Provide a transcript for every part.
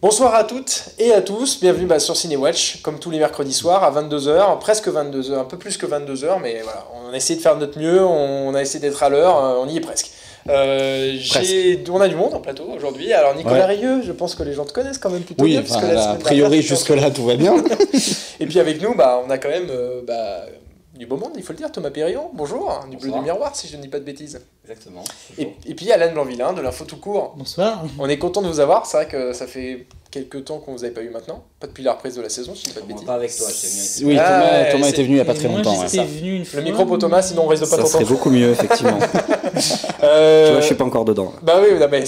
Bonsoir à toutes et à tous, bienvenue sur Cinéwatch, comme tous les mercredis soirs à 22h, presque 22h, un peu plus que 22h, mais voilà, on a essayé de faire de notre mieux, on a essayé d'être à l'heure, on y est presque. On a du monde en plateau aujourd'hui, alors Nicolas Rieux, je pense que les gens te connaissent quand même plutôt bien. Oui, a priori jusque-là tout va bien. Et puis avec nous, on a quand même du beau monde, il faut le dire, Thomas Périllon, bonjour, du Bleu du Miroir si je ne dis pas de bêtises. Exactement. Et puis Alan Blanvillain de l'Info Tout Court. Bonsoir. On est content de vous avoir, c'est vrai que ça fait quelques temps qu'on vous avait pas eu maintenant, pas depuis la reprise de la saison, si je dis pas de bêtises. Pas avec toi, je t'ai venu. Oui, Thomas était venu il y a pas très longtemps. Moi j'étais venu une fois. Le micro pour Thomas, sinon on risque de pas Ça t'entendre. serait beaucoup mieux, effectivement. Tu vois, je suis pas encore dedans. Bah oui, non, mais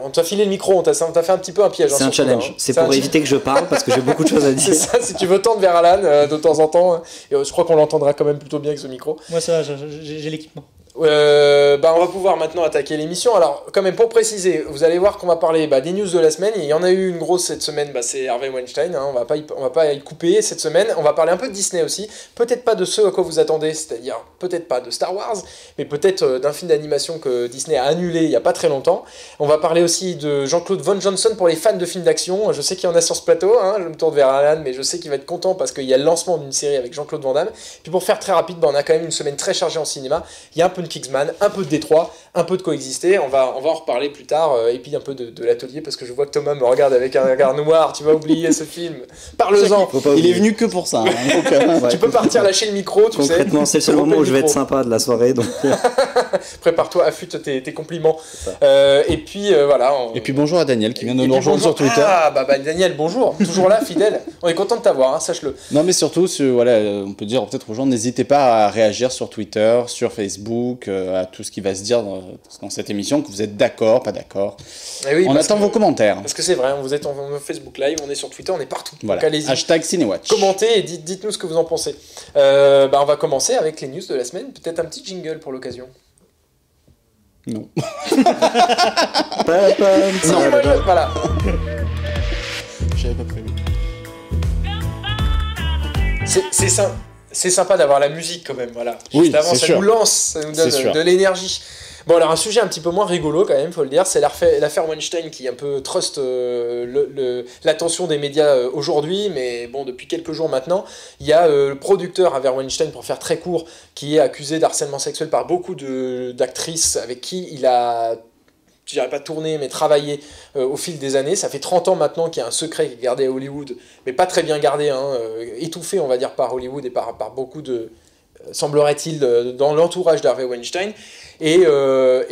on t'a filé le micro, on t'a fait un petit peu un piège. C'est un challenge, c'est pour éviter que je parle parce que j'ai beaucoup de choses à dire. C'est ça, si tu veux tendre vers Alan de temps en temps, et je crois qu'on l'entendra quand même plutôt bien avec ce micro. Moi ça va, j'ai l'équipement. On va pouvoir maintenant attaquer l'émission. Alors, quand même, pour préciser, vous allez voir qu'on va parler des news de la semaine. Il y en a eu une grosse cette semaine, c'est Harvey Weinstein. On va pas y couper cette semaine. On va parler un peu de Disney aussi. Peut-être pas de ce à quoi vous attendez, c'est-à-dire peut-être pas de Star Wars, mais peut-être d'un film d'animation que Disney a annulé il y a pas très longtemps. On va parler aussi de Jean-Claude Van Johnson pour les fans de films d'action. Je sais qu'il y en a sur ce plateau. Je me tourne vers Alan, mais je sais qu'il va être content parce qu'il y a le lancement d'une série avec Jean-Claude Van Damme. Puis pour faire très rapide, on a quand même une semaine très chargée en cinéma. Il y a un peu de Kingsman, un peu de Détroit, un peu de Coexister, on va en reparler plus tard, et puis un peu de l'atelier, parce que je vois que Thomas me regarde avec un regard noir, tu vas oublier ce film, parle-en. Il est venu que pour ça. Tu peux partir lâcher le micro, tu sais. Concrètement, c'est le seul moment où je vais être sympa de la soirée, donc... Prépare-toi, affûte tes compliments. Et puis voilà. Et puis bonjour à Daniel qui vient de nous rejoindre sur Twitter. Daniel, bonjour, toujours là, fidèle. On est content de t'avoir, sache-le. Non mais surtout, on peut dire peut-être aux gens, n'hésitez pas à réagir sur Twitter, sur Facebook, à tout ce qui va se dire dans cette émission, que vous êtes d'accord, pas d'accord. Oui, on attend vos commentaires. Parce que c'est vrai, vous êtes en Facebook Live, on est sur Twitter, on est partout. Voilà. Donc allez-y. Hashtag Cinéwatch. Commentez et dites-nous ce que vous en pensez. On va commencer avec les news de la semaine. Peut-être un petit jingle pour l'occasion. Non. Voilà. J'avais pas prévu. C'est sympa d'avoir la musique quand même, voilà. Oui, juste avant, c'est ça sûr. nous lance, ça nous donne de l'énergie. Bon, alors un sujet un petit peu moins rigolo quand même, faut le dire, c'est l'affaire Weinstein qui un peu truste l'attention des médias aujourd'hui, mais bon, depuis quelques jours maintenant, il y a le producteur Harvey Weinstein, pour faire très court, qui est accusé d'harcèlement sexuel par beaucoup d'actrices avec qui il a, je dirais pas tourné, mais travaillé au fil des années. Ça fait 30 ans maintenant qu'il y a un secret qui est gardé à Hollywood, mais pas très bien gardé, étouffé on va dire par Hollywood et par beaucoup de... semblerait-il dans l'entourage d'Harvey Weinstein, et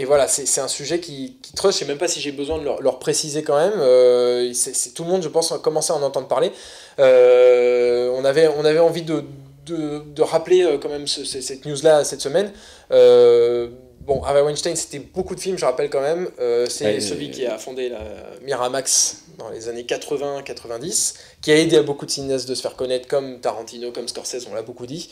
voilà, c'est un sujet qui trust. Je sais même pas si j'ai besoin de leur préciser quand même, tout le monde, je pense, a commencé à en entendre parler. On avait envie de rappeler quand même cette news-là cette semaine. Bon, Harvey Weinstein, c'était beaucoup de films, je rappelle quand même. C'est celui qui a fondé la Miramax dans les années 80-90, qui a aidé à beaucoup de cinéastes de se faire connaître, comme Tarantino, comme Scorsese, on l'a beaucoup dit.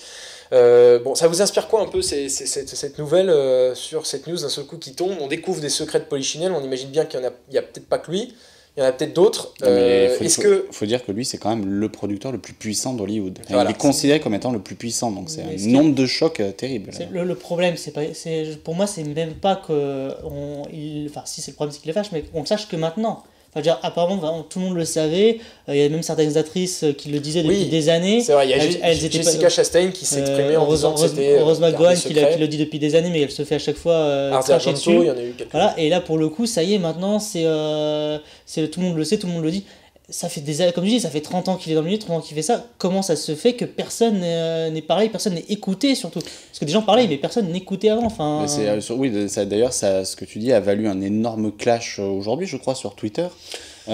Bon, ça vous inspire quoi un peu cette nouvelle sur cette news d'un seul coup qui tombe? On découvre des secrets de Polichinelle, on imagine bien qu'il y a peut-être pas que lui, il y en a peut-être d'autres. Faut dire que lui, c'est quand même le producteur le plus puissant d'Hollywood. Voilà, il est considéré comme étant le plus puissant, donc c'est un nombre de chocs terrible. Le problème, pour moi, c'est même pas que... si c'est le problème, c'est qu'il les fâche, mais qu'on le sache que maintenant. Enfin, dire, apparemment, tout le monde le savait. Il y a même certaines actrices qui le disaient depuis des années. C'est vrai, il y a Jessica Chastain qui s'est exprimée en disant que c'était Rose McGowan qui le dit depuis des années, mais elle se fait à chaque fois cracher dessus. Il y en a eu quelques. Voilà, et là, pour le coup, ça y est, maintenant, tout le monde le sait, tout le monde le dit. Ça fait des années, comme je dis, ça fait 30 ans qu'il est dans le milieu, 30 ans qu'il fait ça. Comment ça se fait que personne n'est parlé, personne n'est écouté surtout? Parce que des gens parlaient, mais personne n'écoutait avant. Enfin... D'ailleurs, ce que tu dis a valu un énorme clash aujourd'hui, je crois, sur Twitter.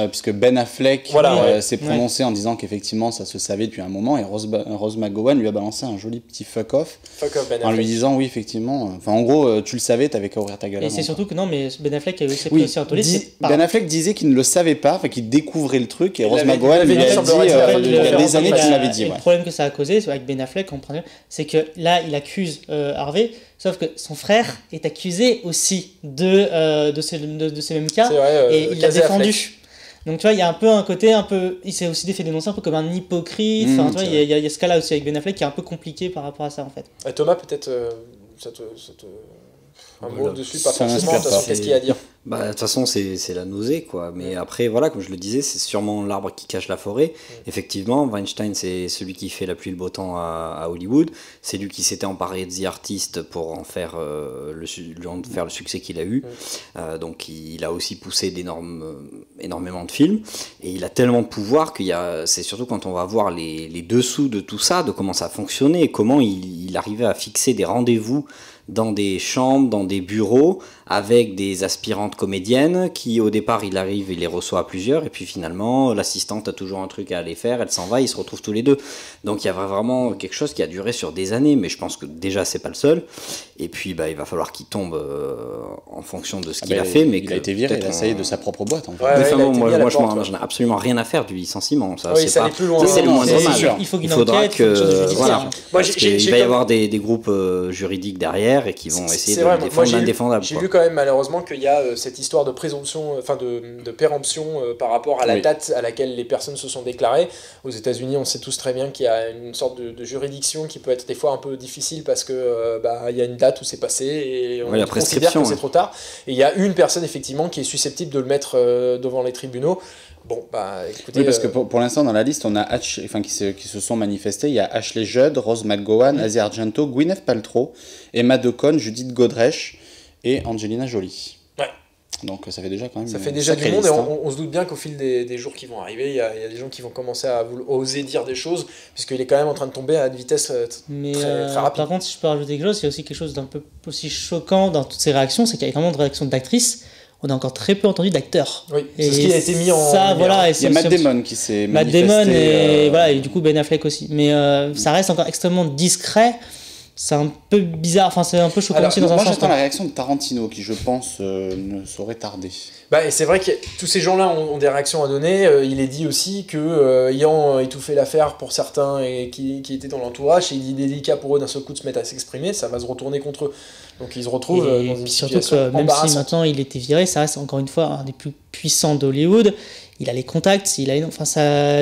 Puisque Ben Affleck s'est prononcé en disant qu'effectivement ça se savait depuis un moment, et Rose McGowan lui a balancé un joli petit fuck off Ben en lui disant oui effectivement, en gros tu le savais, t'avais qu'à ouvrir ta gueule. Et c'est surtout que non, mais Ben Affleck avait aussi un tollé. Ben Affleck disait qu'il ne le savait pas, qu'il découvrait le truc, et Rose McGowan lui a dit il y a des années qu'il l'avait dit. Le problème que ça a causé avec Ben Affleck, c'est que là il accuse Harvey. Sauf que son frère est accusé aussi de ces mêmes cas, et il l'a défendu. Affleck. Donc tu vois, il y a un peu un côté il s'est aussi fait dénoncer un peu comme un hypocrite. Enfin, tu vois, il y a ce cas-là aussi avec Ben Affleck qui est un peu compliqué par rapport à ça en fait. Thomas, peut-être ça te Un mot dessus, pas forcément. De toute façon, qu'est-ce qu'il y a à dire? De toute façon, c'est la nausée, quoi. Mais après, voilà, comme je le disais, c'est sûrement l'arbre qui cache la forêt. Effectivement, Weinstein, c'est celui qui fait la pluie et le beau temps à Hollywood. C'est lui qui s'était emparé de The Artist pour en faire, le succès qu'il a eu. Donc, il a aussi poussé énormément de films. Et il a tellement de pouvoir c'est surtout quand on va voir les dessous de tout ça, de comment ça fonctionnait et comment il arrivait à fixer des rendez-vous dans des chambres, dans des bureaux, avec des aspirantes comédiennes qui, au départ, il arrive, il les reçoit à plusieurs, et puis finalement, l'assistante a toujours un truc à aller faire, elle s'en va, ils se retrouvent tous les deux. Donc il y a vraiment quelque chose qui a duré sur des années, mais je pense que déjà, c'est pas le seul. Et puis, il va falloir qu'il tombe en fonction de ce qu'il a fait. Mais il a été viré, ça y est, de sa propre boîte. En fait. Moi, j'en ai absolument rien à faire du licenciement. Ça, c'est ça plus loin. C'est le moindre mal. Il faut qu'il enquête, il va y avoir des groupes juridiques derrière et qui vont essayer de défendre l'indéfendable. J'ai lu quand même malheureusement qu'il y a cette histoire de présomption, enfin de péremption par rapport à la date à laquelle les personnes se sont déclarées. Aux États-Unis, on sait tous très bien qu'il y a une sorte de juridiction qui peut être des fois un peu difficile parce que il y a une date où c'est passé et on considère que c'est trop tard. Et il y a une personne effectivement qui est susceptible de le mettre devant les tribunaux. Bon, écoutez... Oui, parce que pour l'instant, dans la liste, on a qui se sont manifestés. Il y a Ashley Judd, Rose McGowan, Asia Argento, Gwyneth Paltrow, Emma Deacon, Judith Godrèche et Angelina Jolie. Ouais. Donc ça fait déjà quand même... Ça fait déjà du monde, et on se doute bien qu'au fil des jours qui vont arriver, il y a des gens qui vont commencer à oser dire des choses, puisqu'il est quand même en train de tomber à une vitesse très rapide. Par contre, si je peux rajouter quelque chose, il y a aussi quelque chose d'un peu aussi choquant dans toutes ces réactions, c'est qu'il y a énormément de réactions d'actrices. On a encore très peu entendu d'acteurs. Oui, c'est ce qui a été mis en ça, voilà, il y a Matt Damon qui s'est manifesté. Matt Damon et du coup Ben Affleck aussi. Mais ça reste encore extrêmement discret. C'est un peu bizarre, enfin c'est un peu choquant aussi dans un sens. Moi j'attends la réaction de Tarantino qui je pense ne saurait tarder. Et c'est vrai que tous ces gens-là ont des réactions à donner. Il est dit aussi que ayant étouffé l'affaire pour certains et qui étaient dans l'entourage, il est délicat pour eux d'un seul coup de se mettre à s'exprimer, ça va se retourner contre eux. Donc ils se retrouvent dans une situation surtout que même si maintenant il était viré, ça reste encore une fois un des plus puissants d'Hollywood. Il a les contacts,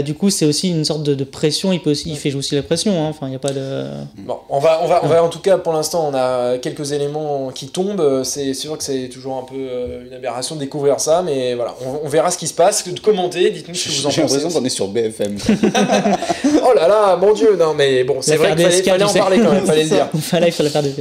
du coup c'est aussi une sorte de pression, il fait jouer aussi la pression, enfin il n'y a pas de... Bon, on va en tout cas pour l'instant on a quelques éléments qui tombent, c'est sûr que c'est toujours un peu une aberration de découvrir ça, mais voilà, on verra ce qui se passe, commentez, dites-nous ce que vous en pensez. J'ai l'impression qu'on est sur BFM. Oh là là, mon Dieu, non mais bon, c'est vrai qu'il fallait en parler quand même, fallait le dire. Il fallait faire des...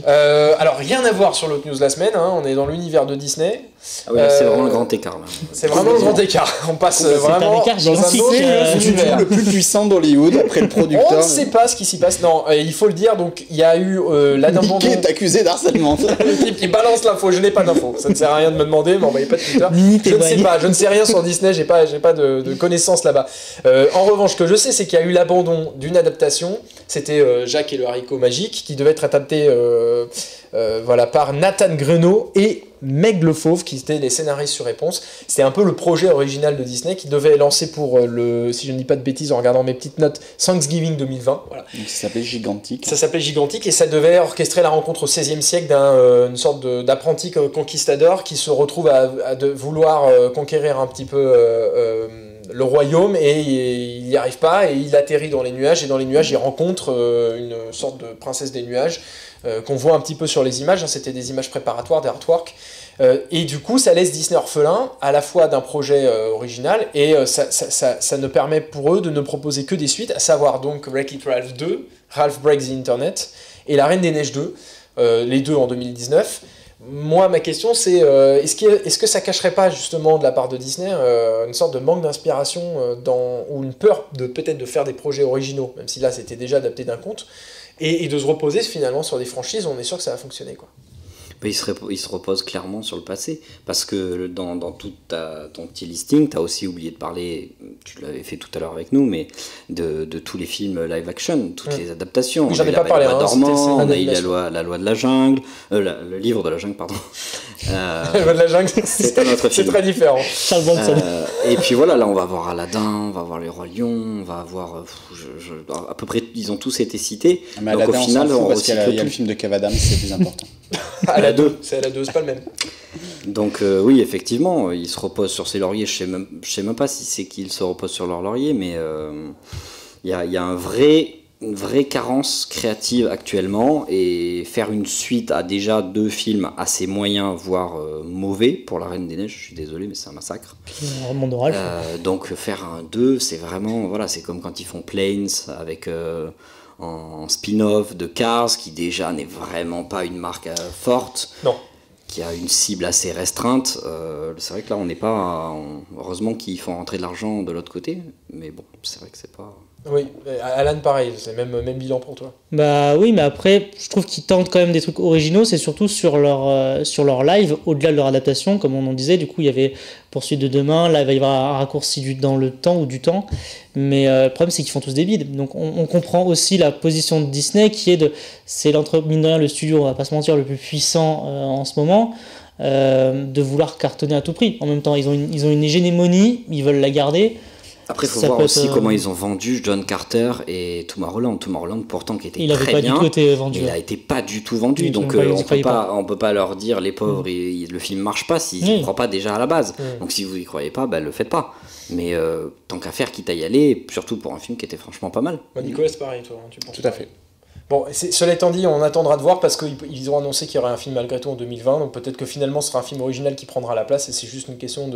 alors rien à voir sur l'autre news de la semaine, on est dans l'univers de Disney. Ah oui, c'est vraiment le grand écart là. C'est vraiment le grand écart, on passe vraiment dans un autre univers. Le plus puissant d'Hollywood après le producteur. On ne sait pas ce qui s'y passe. Non, il faut le dire. Donc il y a eu l'abandon. Nicky est accusé d'harcèlement. Le type qui balance l'info. Je n'ai pas d'info. Ça ne sert à rien de me demander. M'envoyez pas de Twitter. Je ne sais pas. Je ne sais rien sur Disney. J'ai pas de connaissances là-bas. En revanche, ce que je sais, c'est qu'il y a eu l'abandon d'une adaptation. C'était Jacques et le haricot magique qui devait être adapté par Nathan Greno et Meg Le Fauve qui étaient les scénaristes sur Réponse. C'était un peu le projet original de Disney qui devait lancer pour si je ne dis pas de bêtises en regardant mes petites notes, Thanksgiving 2020. Voilà. Donc ça s'appelait Gigantique. Ça s'appelait Gigantique et ça devait orchestrer la rencontre au XVIe siècle d'une sorte d'apprenti conquistador qui se retrouve à vouloir conquérir un petit peu le royaume et il n'y arrive pas et il atterrit dans les nuages et dans les nuages il rencontre une sorte de princesse des nuages qu'on voit un petit peu sur les images, c'était des images préparatoires, des artworks, et du coup ça laisse Disney orphelin à la fois d'un projet original et ça ne permet pour eux de ne proposer que des suites, à savoir donc Wreck-It Ralph 2, Ralph Breaks the Internet et La Reine des Neiges 2, les deux en 2019. Moi, ma question, c'est est-ce que ça cacherait pas justement de la part de Disney une sorte de manque d'inspiration ou une peur peut-être de faire des projets originaux, même si là c'était déjà adapté d'un conte, et de se reposer finalement sur des franchises où on est sûr que ça va fonctionner, quoi. Il se repose clairement sur le passé, parce que dans tout ton petit listing, tu as aussi oublié de parler, tu l'avais fait tout à l'heure avec nous, mais de tous les films live action, toutes les adaptations. Oui, j'en ai pas parlé, on a eu la loi de la jungle, le livre de la jungle, pardon. La loi de la jungle, c'est très différent. Et puis voilà, là on va voir Aladdin, on va voir les Rois Lions, on va voir à peu près, ils ont tous été cités. Mais donc Aladdin, au final, parce qu'il y a le film de Kev Adams, c'est plus important. À la 2, c'est pas le même. Donc oui, effectivement, il se repose sur ses lauriers. Je sais même pas si c'est qu'il se repose sur leurs lauriers, mais il y a un vrai une vraie carence créative actuellement, et faire une suite à déjà 2 films assez moyens, voire mauvais pour La Reine des Neiges, je suis désolé mais c'est un massacre. Donc faire un 2, c'est vraiment, voilà, c'est comme quand ils font Planes avec en spin-off de Cars, qui déjà n'est vraiment pas une marque forte. Non. Qui a une cible assez restreinte. C'est vrai que là, on n'est pas... heureusement qu'ils font rentrer de l'argent de l'autre côté, mais bon, c'est vrai que c'est pas... Oui, Alan, pareil, c'est même bilan pour toi. Bah oui, mais après, je trouve qu'ils tentent quand même des trucs originaux, c'est surtout sur leur live, au-delà de leur adaptation, comme on en disait. Du coup, il y avait Poursuite de demain, là, il va y avoir un raccourci dans le temps ou du temps, mais le problème, c'est qu'ils font tous des bides. Donc, on comprend aussi la position de Disney, qui est c'est mine de rien, le studio, on va pas se mentir, le plus puissant en ce moment, de vouloir cartonner à tout prix. En même temps, ils ont une hégémonie, ils veulent la garder. Après, il faut voir aussi comment ils ont vendu John Carter et Tomorrowland. Tomorrowland, pourtant, qui était très bien, il a été pas du tout vendu. Donc, on peut pas leur dire, les pauvres, le film marche pas s'ils n'y croient pas déjà à la base. Donc, si vous y croyez pas, le faites pas. Mais tant qu'à faire, quitte à y aller, surtout pour un film qui était franchement pas mal. Nicolas, c'est pareil, toi, tu penses? Tout à fait. Bon, cela étant dit, on attendra de voir parce qu'ils ont annoncé qu'il y aurait un film malgré tout en 2020, donc peut-être que finalement ce sera un film original qui prendra la place et c'est juste une question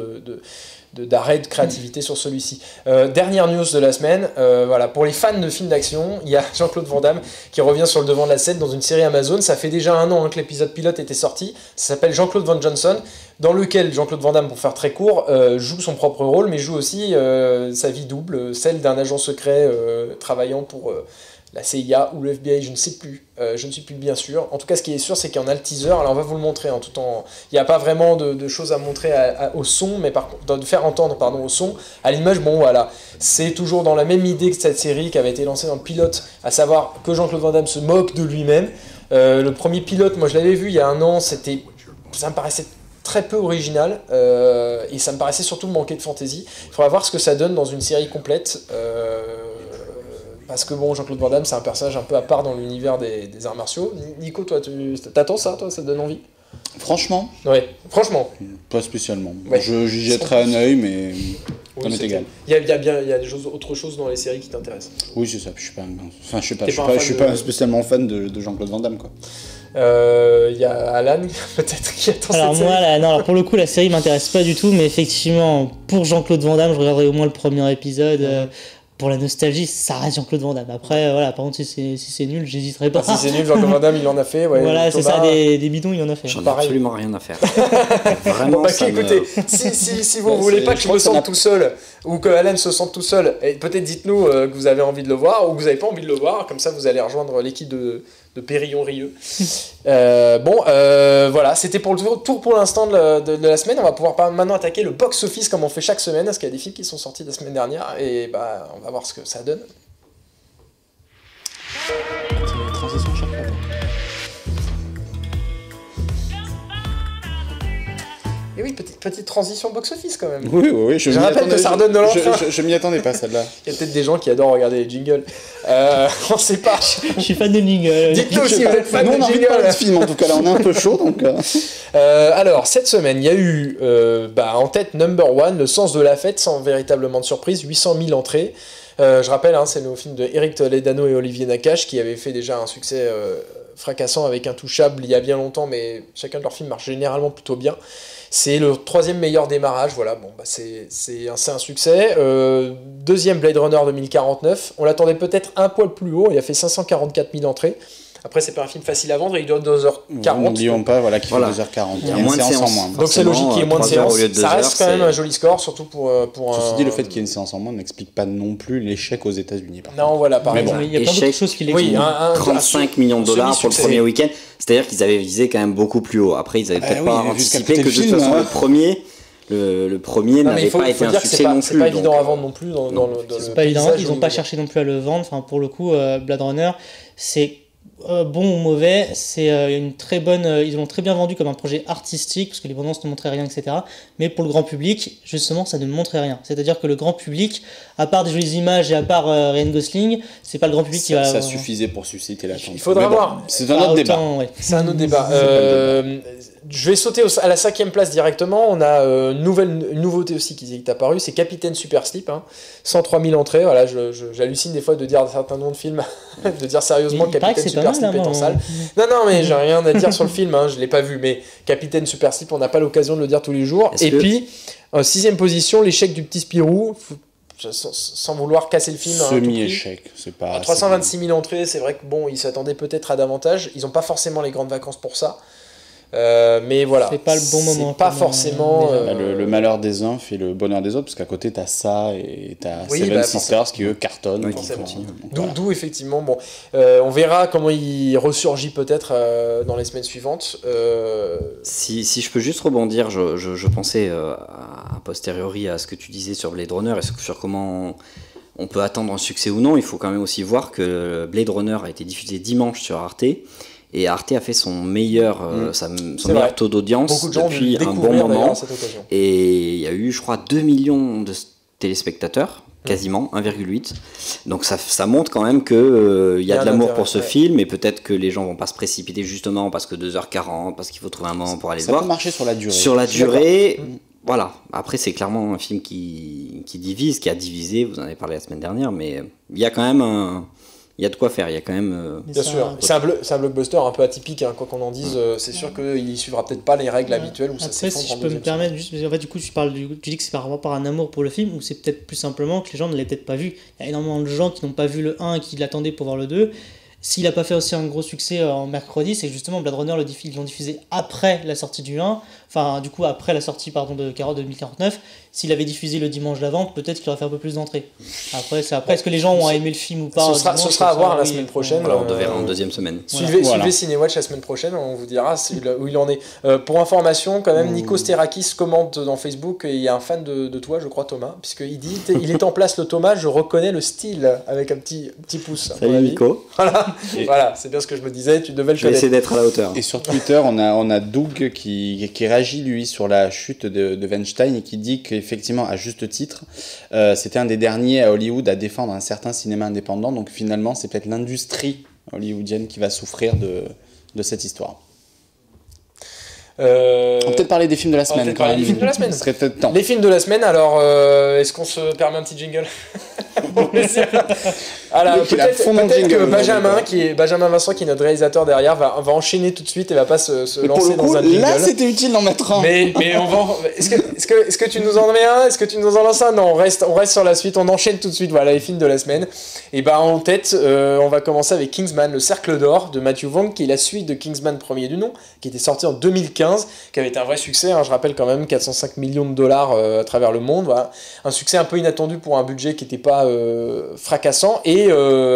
d'arrêt de créativité sur celui-ci. Dernière news de la semaine, voilà, pour les fans de films d'action, il y a Jean-Claude Van Damme qui revient sur le devant de la scène dans une série Amazon. Ça fait déjà 1 an que l'épisode pilote était sorti, ça s'appelle Jean-Claude Van Johnson, dans lequel Jean-Claude Van Damme, pour faire très court, joue son propre rôle, mais joue aussi sa vie double, celle d'un agent secret travaillant pour... la CIA ou le FBI, je ne sais plus, je ne suis plus bien sûr. En tout cas, ce qui est sûr, c'est qu'il y en a le teaser. Alors, on va vous le montrer. Il n'y a pas vraiment de choses à montrer au son, mais par contre, de faire entendre au son. À l'image, bon, voilà. C'est toujours dans la même idée que cette série qui avait été lancée dans le pilote, à savoir que Jean-Claude Van Damme se moque de lui-même. Le premier pilote, moi, je l'avais vu il y a 1 an, ça me paraissait très peu original, et ça me paraissait surtout manquer de fantaisie. Il faudra voir ce que ça donne dans une série complète. Parce que bon, Jean-Claude Van Damme, c'est un personnage un peu à part dans l'univers des arts martiaux. Nico, toi, t'attends ça, toi, ça te donne envie? Franchement? Ouais, franchement. Pas spécialement. Ouais. J'y jetterai un œil, mais ça m'est égal. Il y a autre chose dans les séries qui t'intéressent. Oui, c'est ça. Je suis pas spécialement fan de Jean-Claude Van Damme, quoi. Il y a Alan, peut-être, qui attend alors cette moi, série. alors pour le coup, la série m'intéresse pas du tout, mais effectivement, pour Jean-Claude Van Damme, je regarderai au moins le premier épisode. Pour la nostalgie, ça reste Jean-Claude Van Damme. Après, voilà, par contre, si c'est nul, j'hésiterai pas. Si c'est nul, Jean-Claude Van Damme, il en a fait. Ouais, voilà, c'est ça, des bidons, il en a fait. J'en ai absolument rien à faire. Vraiment, bon, écoutez, si vous voulez pas que je me sente tout seul, ou que Alan se sente tout seul, et peut-être dites-nous que vous avez envie de le voir, ou que vous n'avez pas envie de le voir, comme ça vous allez rejoindre l'équipe de Périllon-Rieux. Voilà, c'était pour le tour pour l'instant de la semaine. On va pouvoir maintenant attaquer le box-office comme on fait chaque semaine, parce qu'il y a des films qui sont sortis la semaine dernière, et on va voir ce que ça donne. Transition chaque fois. Et oui, petite transition box-office quand même. Oui, je rappelle que ça redonne de l'entrain. Je m'y attendais pas, celle-là. Il y a peut-être des gens qui adorent regarder les jingles. On sait pas. Je suis fan de jingles. Dites-nous si vous êtes fan de jingles. On a envie de parler de film, en tout cas, là, on est un peu chaud. Donc, alors, cette semaine, il y a eu en tête number 1, Le Sens de la Fête, sans véritablement de surprise, 800 000 entrées. Je rappelle, c'est le film de Eric Toledano et Olivier Nakache qui avait fait déjà un succès fracassant avec Intouchable il y a bien longtemps, mais chacun de leurs films marche généralement plutôt bien. C'est le 3e meilleur démarrage, voilà, c'est un succès. Deuxième, Blade Runner 2049, on l'attendait peut-être un poil plus haut, il a fait 544 000 entrées. Après, c'est pas un film facile à vendre, il dure 2h40. N'oublions pas qu'il fait 2h40. Il y a moins de séances en moins. Donc c'est logique qu'il y ait moins de séances. Ça reste quand même un joli score, surtout pour Ceci dit, le fait qu'il y ait une séance en moins n'explique pas non plus l'échec aux États-Unis. Non, voilà, par exemple. Il y a plein d'autres choses qui l'expliquent. 35 millions de dollars pour le premier week-end. C'est-à-dire qu'ils avaient visé quand même beaucoup plus haut. Après, ils avaient peut-être pas anticipé que de toute façon, le premier n'avait pas été un succès non plus. C'est pas évident à vendre non plus. C'est pas évident, ils n'ont pas cherché non plus à le vendre. Enfin, pour le coup, Blade Runner, c'est bon ou mauvais, c'est une très bonne. Ils l'ont très bien vendu comme un projet artistique, parce que les bandes annonces ne montraient rien, etc. Mais pour le grand public, justement, ça ne montrait rien. C'est-à-dire que le grand public, à part des jolies images et à part Ryan Gosling, c'est pas le grand public qui va. Ça suffisait pour susciter l'attention. Il faudra voir. C'est un autre débat. Ouais. C'est un autre débat. Je vais sauter à la 5e place directement. On a une nouveauté aussi qui est apparue, c'est Capitaine Super Sleep. 103 000 entrées. Voilà, j'hallucine des fois de dire certains noms de films, de dire sérieusement Capitaine Super Sleep est en salle. Non, mais j'ai rien à dire sur le film, je l'ai pas vu. Mais Capitaine Super Sleep, on n'a pas l'occasion de le dire tous les jours. Puis, en 6e position, l'échec du petit Spirou. Sans vouloir casser le film. Semi-échec, c'est pas. 326 000 entrées, c'est vrai que ils s'attendaient peut-être à davantage. Ils n'ont pas forcément les grandes vacances pour ça. Mais voilà. C'est pas le bon moment. C'est pas forcément. Le malheur des uns fait le bonheur des autres, parce qu'à côté, t'as ça et t'as Seven Sisters qui eux cartonnent. D'où effectivement, on verra comment il ressurgit peut-être dans les semaines suivantes. Si je peux juste rebondir, je pensais a posteriori à ce que tu disais sur Blade Runner et sur comment on peut attendre un succès ou non. Il faut quand même aussi voir que Blade Runner a été diffusé dimanche sur Arte. Et Arte a fait son meilleur taux d'audience depuis un bon moment. Et il y a eu, je crois, 2 millions de téléspectateurs, quasiment, 1,8. Donc ça montre quand même qu'il y a de l'amour pour ce film, et peut-être que les gens vont pas se précipiter justement parce que 2h40, parce qu'il faut trouver un moment pour aller le voir. Ça peut marcher sur la durée. Sur la durée, voilà. Après, c'est clairement un film qui divise, qui a divisé, vous en avez parlé la semaine dernière, mais il y a quand même il y a de quoi faire, il y a quand même... Bien sûr, c'est un blockbuster un peu atypique, quoi qu'on en dise, c'est sûr qu'il suivra peut-être pas les règles habituelles où ça s'effondre. Après, si je peux me permettre, juste, en fait, du coup, tu dis que c'est par rapport à un amour pour le film, ou c'est peut-être plus simplement que les gens ne l'aient peut-être pas vu. Il y a énormément de gens qui n'ont pas vu le 1 et qui l'attendaient pour voir le 2. S'il n'a pas fait aussi un gros succès en mercredi, c'est que justement Blade Runner ils l'ont diffusé après la sortie du 1, enfin du coup après la sortie de 2049. S'il avait diffusé le dimanche d'avant, peut-être qu'il aurait fait un peu plus d'entrées. Après, est-ce que les gens ont aimé le film ou pas? Ce sera à voir la semaine prochaine. Voilà, on le verra en deuxième semaine. Suivez Cinéwatch la semaine prochaine, on vous dira où il en est. Pour information, quand même, Nikos Terakis commente dans Facebook, et il y a un fan de toi, je crois, Thomas, puisqu'il dit il est en place le Thomas, je reconnais le style, avec un petit pouce. Salut Nico. Voilà, c'est bien ce que je me disais, tu devais le connaître. Je vais essayer d'être à la hauteur. Et sur Twitter, on a Doug qui réagit, lui, sur la chute de Weinstein, et qui dit qu'effectivement, à juste titre, c'était un des derniers à Hollywood à défendre un certain cinéma indépendant. Donc finalement, c'est peut-être l'industrie hollywoodienne qui va souffrir de cette histoire. On va peut-être parler des films de la semaine. Les films de la semaine. Ce serait peut-être temps. Les films de la semaine, alors est-ce qu'on se permet un petit jingle? Alors peut-être que Benjamin Vincent, qui est notre réalisateur derrière, va enchaîner tout de suite et va pas se lancer dans un jingle. Là, c'était utile d'en mettre un. Mais on va. Est-ce que tu nous en mets un? Est-ce que tu nous en lances un? Non, on reste sur la suite. On enchaîne tout de suite. Voilà les films de la semaine. Et en tête, on va commencer avec Kingsman, le Cercle d'Or de Matthew Vaughn, qui est la suite de Kingsman premier du nom, qui était sorti en 2015, qui avait été un vrai succès. Je rappelle quand même 405 millions de dollars à travers le monde. Voilà. Un succès un peu inattendu pour un budget qui n'était pas fracassant, et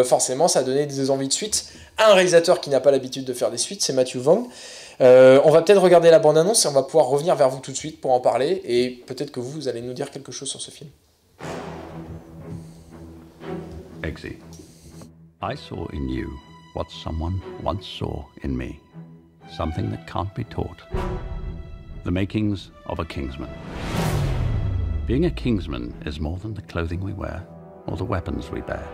forcément ça a donné des envies de suite à un réalisateur qui n'a pas l'habitude de faire des suites, c'est Matthew Vaughn. On va peut-être regarder la bande-annonce et on va pouvoir revenir vers vous tout de suite pour en parler, et peut-être que vous allez nous dire quelque chose sur ce film. Eggsy, I saw in you what someone once saw in me, something that can't be taught, the makings of a Kingsman. Being a Kingsman is more than the clothing we wear or the weapons we bear.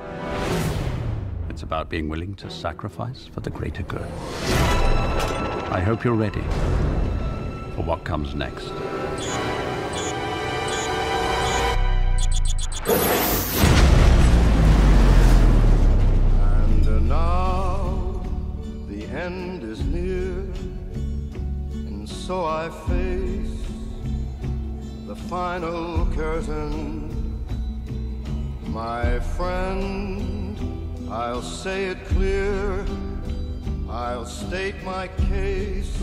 It's about being willing to sacrifice for the greater good. I hope you're ready for what comes next. And now the end is near, and so I face the final curtain. My friend, I'll say it clear, I'll state my case,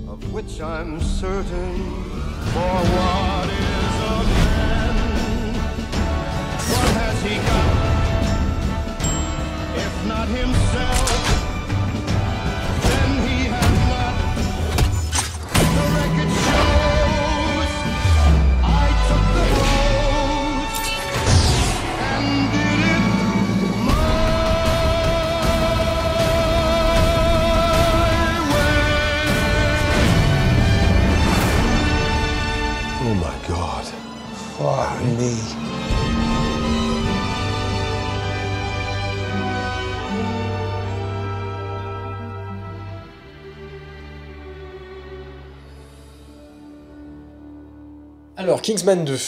of which I'm certain. For what is a man? What has he got? If not himself, then he has not. The record shows I took the road and did it my Alors, Kingsman 2.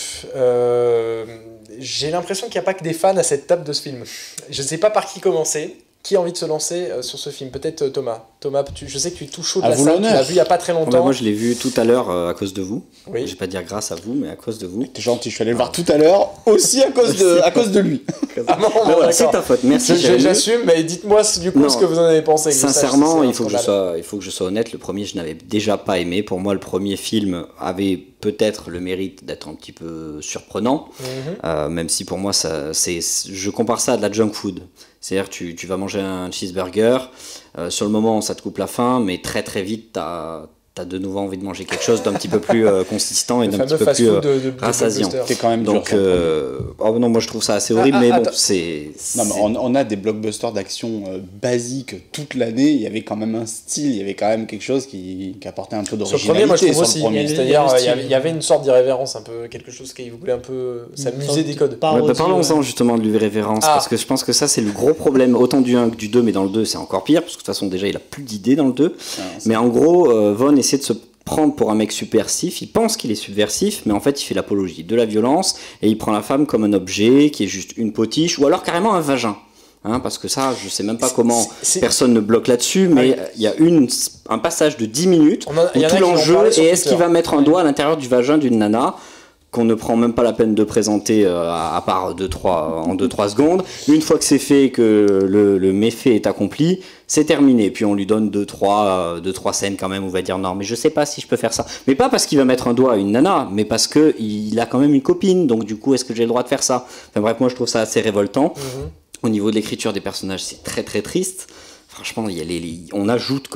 J'ai l'impression qu'il n'y a pas que des fans à cette table de ce film. Je ne sais pas par qui commencer. Qui a envie de se lancer sur ce film? Peut-être Thomas. Thomas, je sais que tu es tout chaud de la salle. Tu l'as vu il n'y a pas très longtemps. Moi, je l'ai vu tout à l'heure à cause de vous. Oui. Je vais pas dire grâce à vous, mais à cause de vous. T'es gentil, je suis allé le voir tout à l'heure aussi à cause de lui. Voilà, c'est ta faute. Merci. J'assume, mais dites-moi du coup ce que vous en avez pensé. Sincèrement, il faut que je sois honnête. Le premier, je n'avais déjà pas aimé. Pour moi, le premier film avait peut-être le mérite d'être un petit peu surprenant, même si pour moi, je compare ça à de la junk food. C'est-à-dire que tu vas manger un cheeseburger, sur le moment ça te coupe la faim, mais très très vite t'as de nouveau envie de manger quelque chose d'un petit peu plus consistant et d'un petit peu plus rassasiant. C'est quand même donc non, moi je trouve ça assez horrible, mais bon, Non, mais on a des blockbusters d'action basiques toute l'année. Il y avait quand même un style, il y avait quand même quelque chose qui apportait un peu d'originalité. Sur le premier, moi je trouve aussi. C'est-à-dire, il y avait une sorte d'irrévérence, un peu quelque chose qui voulait un peu s'amuser des codes. Parlons-en justement de l'irrévérence, parce que je pense que ça c'est le gros problème, autant du 1 que du 2, mais dans le 2 c'est encore pire, parce que de toute façon déjà il a plus d'idées dans le 2. Mais en gros, Vaughn essaie de se prendre pour un mec subversif, il pense qu'il est subversif, mais en fait il fait l'apologie de la violence, et il prend la femme comme un objet, qui est juste une potiche, ou alors carrément un vagin. Parce que ça, je sais même pas comment personne ne bloque là-dessus, mais il y a un passage de 10 minutes où tout l'enjeu est est-ce qu'il va mettre un doigt à l'intérieur du vagin d'une nana qu'on ne prend même pas la peine de présenter à part en 2-3 secondes. Une fois que c'est fait, que le méfait est accompli, c'est terminé. Puis on lui donne 2-3 scènes quand même, on va dire non, mais je sais pas si je peux faire ça. Mais pas parce qu'il va mettre un doigt à une nana, mais parce qu'il a quand même une copine, donc du coup, est-ce que j'ai le droit de faire ça? Enfin bref, moi je trouve ça assez révoltant. Au niveau de l'écriture des personnages, c'est très très triste. Franchement, on ajoute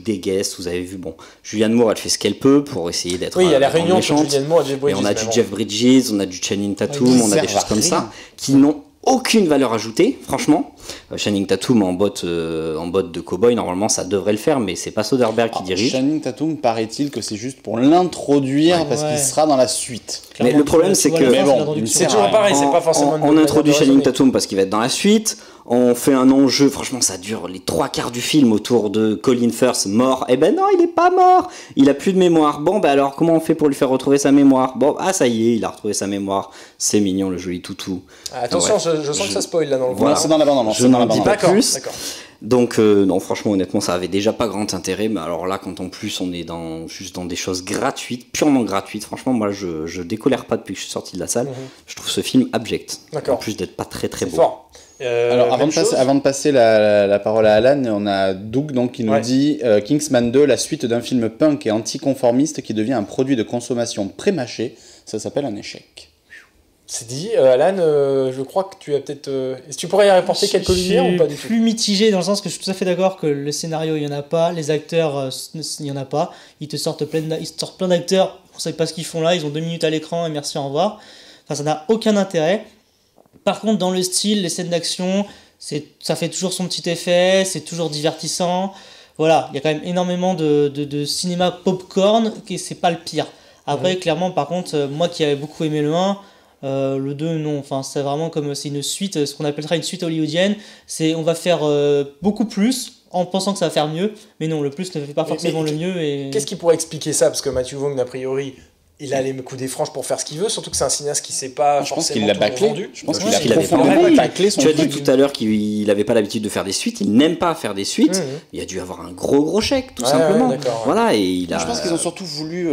des guests. Vous avez vu, Julianne Moore, elle fait ce qu'elle peut pour essayer d'être il y a la réunion entre Julianne Moore et Jeff Bridges. Et on a du Jeff Bridges, on a du Channing Tatum, on a des choses comme ça qui n'ont aucune valeur ajoutée, franchement. Channing Tatum en botte de cow-boy, normalement ça devrait le faire, mais c'est pas Soderbergh qui dirige. Channing Tatum, paraît-il que c'est juste pour l'introduire parce qu'il sera dans la suite. Mais le problème c'est que c'est toujours pareil, c'est pas forcément. On introduit Channing Tatum parce qu'il va être dans la suite. On fait un enjeu, franchement ça dure les 3/4 du film autour de Colin Firth mort. Eh ben non, il est pas mort, il a plus de mémoire. Alors comment on fait pour lui faire retrouver sa mémoire? Ça y est, il a retrouvé sa mémoire. C'est mignon le joli toutou. Attention, je sens que ça spoil là dans le voilà. C'est dans la bande-annonce. Je n'en dis pas plus. Donc non, franchement honnêtement ça avait déjà pas grand intérêt, mais alors là quand en plus on est juste dans des choses gratuites, purement gratuites, franchement moi je décolère pas depuis que je suis sorti de la salle. Je trouve ce film abject, en plus d'être pas très très beau. Fort. Alors avant de passer la parole à Alan, on a Doug qui nous dit Kingsman 2, la suite d'un film punk et anticonformiste qui devient un produit de consommation pré-mâché, ça s'appelle un échec. C'est dit. Alan, je crois que tu as peut-être... Est-ce que tu pourrais y apporter quelques lumières ou pas du tout? Plus mitigé dans le sens que je suis tout à fait d'accord que le scénario il y en a pas, les acteurs il y en a pas, ils sortent plein d'acteurs, on sait pas ce qu'ils font là, ils ont 2 minutes à l'écran et merci, au revoir. Enfin ça n'a aucun intérêt. Par contre, dans le style, les scènes d'action, ça fait toujours son petit effet, c'est toujours divertissant. Voilà, il y a quand même énormément de cinéma popcorn, et c'est pas le pire. Après, clairement, par contre, moi qui avais beaucoup aimé le 1, le 2, non. Enfin, c'est vraiment comme c'est une suite, ce qu'on appellera une suite hollywoodienne. On va faire beaucoup plus en pensant que ça va faire mieux, mais non, le plus ne fait pas forcément le mieux. Et... Qu'est-ce qui pourrait expliquer ça? Parce que Matthew Vaughn, a priori... Il a les coups des franges pour faire ce qu'il veut, surtout que c'est un cinéaste qui sait pas je pense forcément qu'il l'a bâclé. Je pense qu'il avait bâclé son truc. Tu as dit tout à l'heure qu'il n'avait pas l'habitude de faire des suites, il n'aime pas faire des suites. Il a dû avoir un gros chèque, tout simplement. Voilà, et je pense qu'ils ont surtout voulu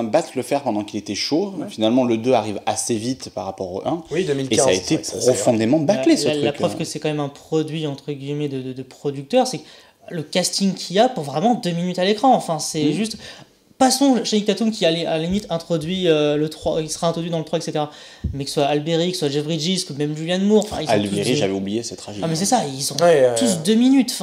battre le fer pendant qu'il était chaud. Finalement, le 2 arrive assez vite par rapport au 1. Oui, 2015. Et ça a été profondément bâclé, ce truc. La preuve que c'est quand même un produit, entre guillemets, de producteur, c'est le casting qu'il y a pour vraiment 2 minutes à l'écran. Enfin, c'est juste... Passons Channing Tatum qui à la limite introduit le 3, il sera introduit dans le 3, etc. Mais que ce soit Alberic, que ce soit Jeff Bridges, que même Julianne Moore. Alberic, j'avais oublié, c'est tragique. Ah mais c'est ça, ils ont tous 2 minutes.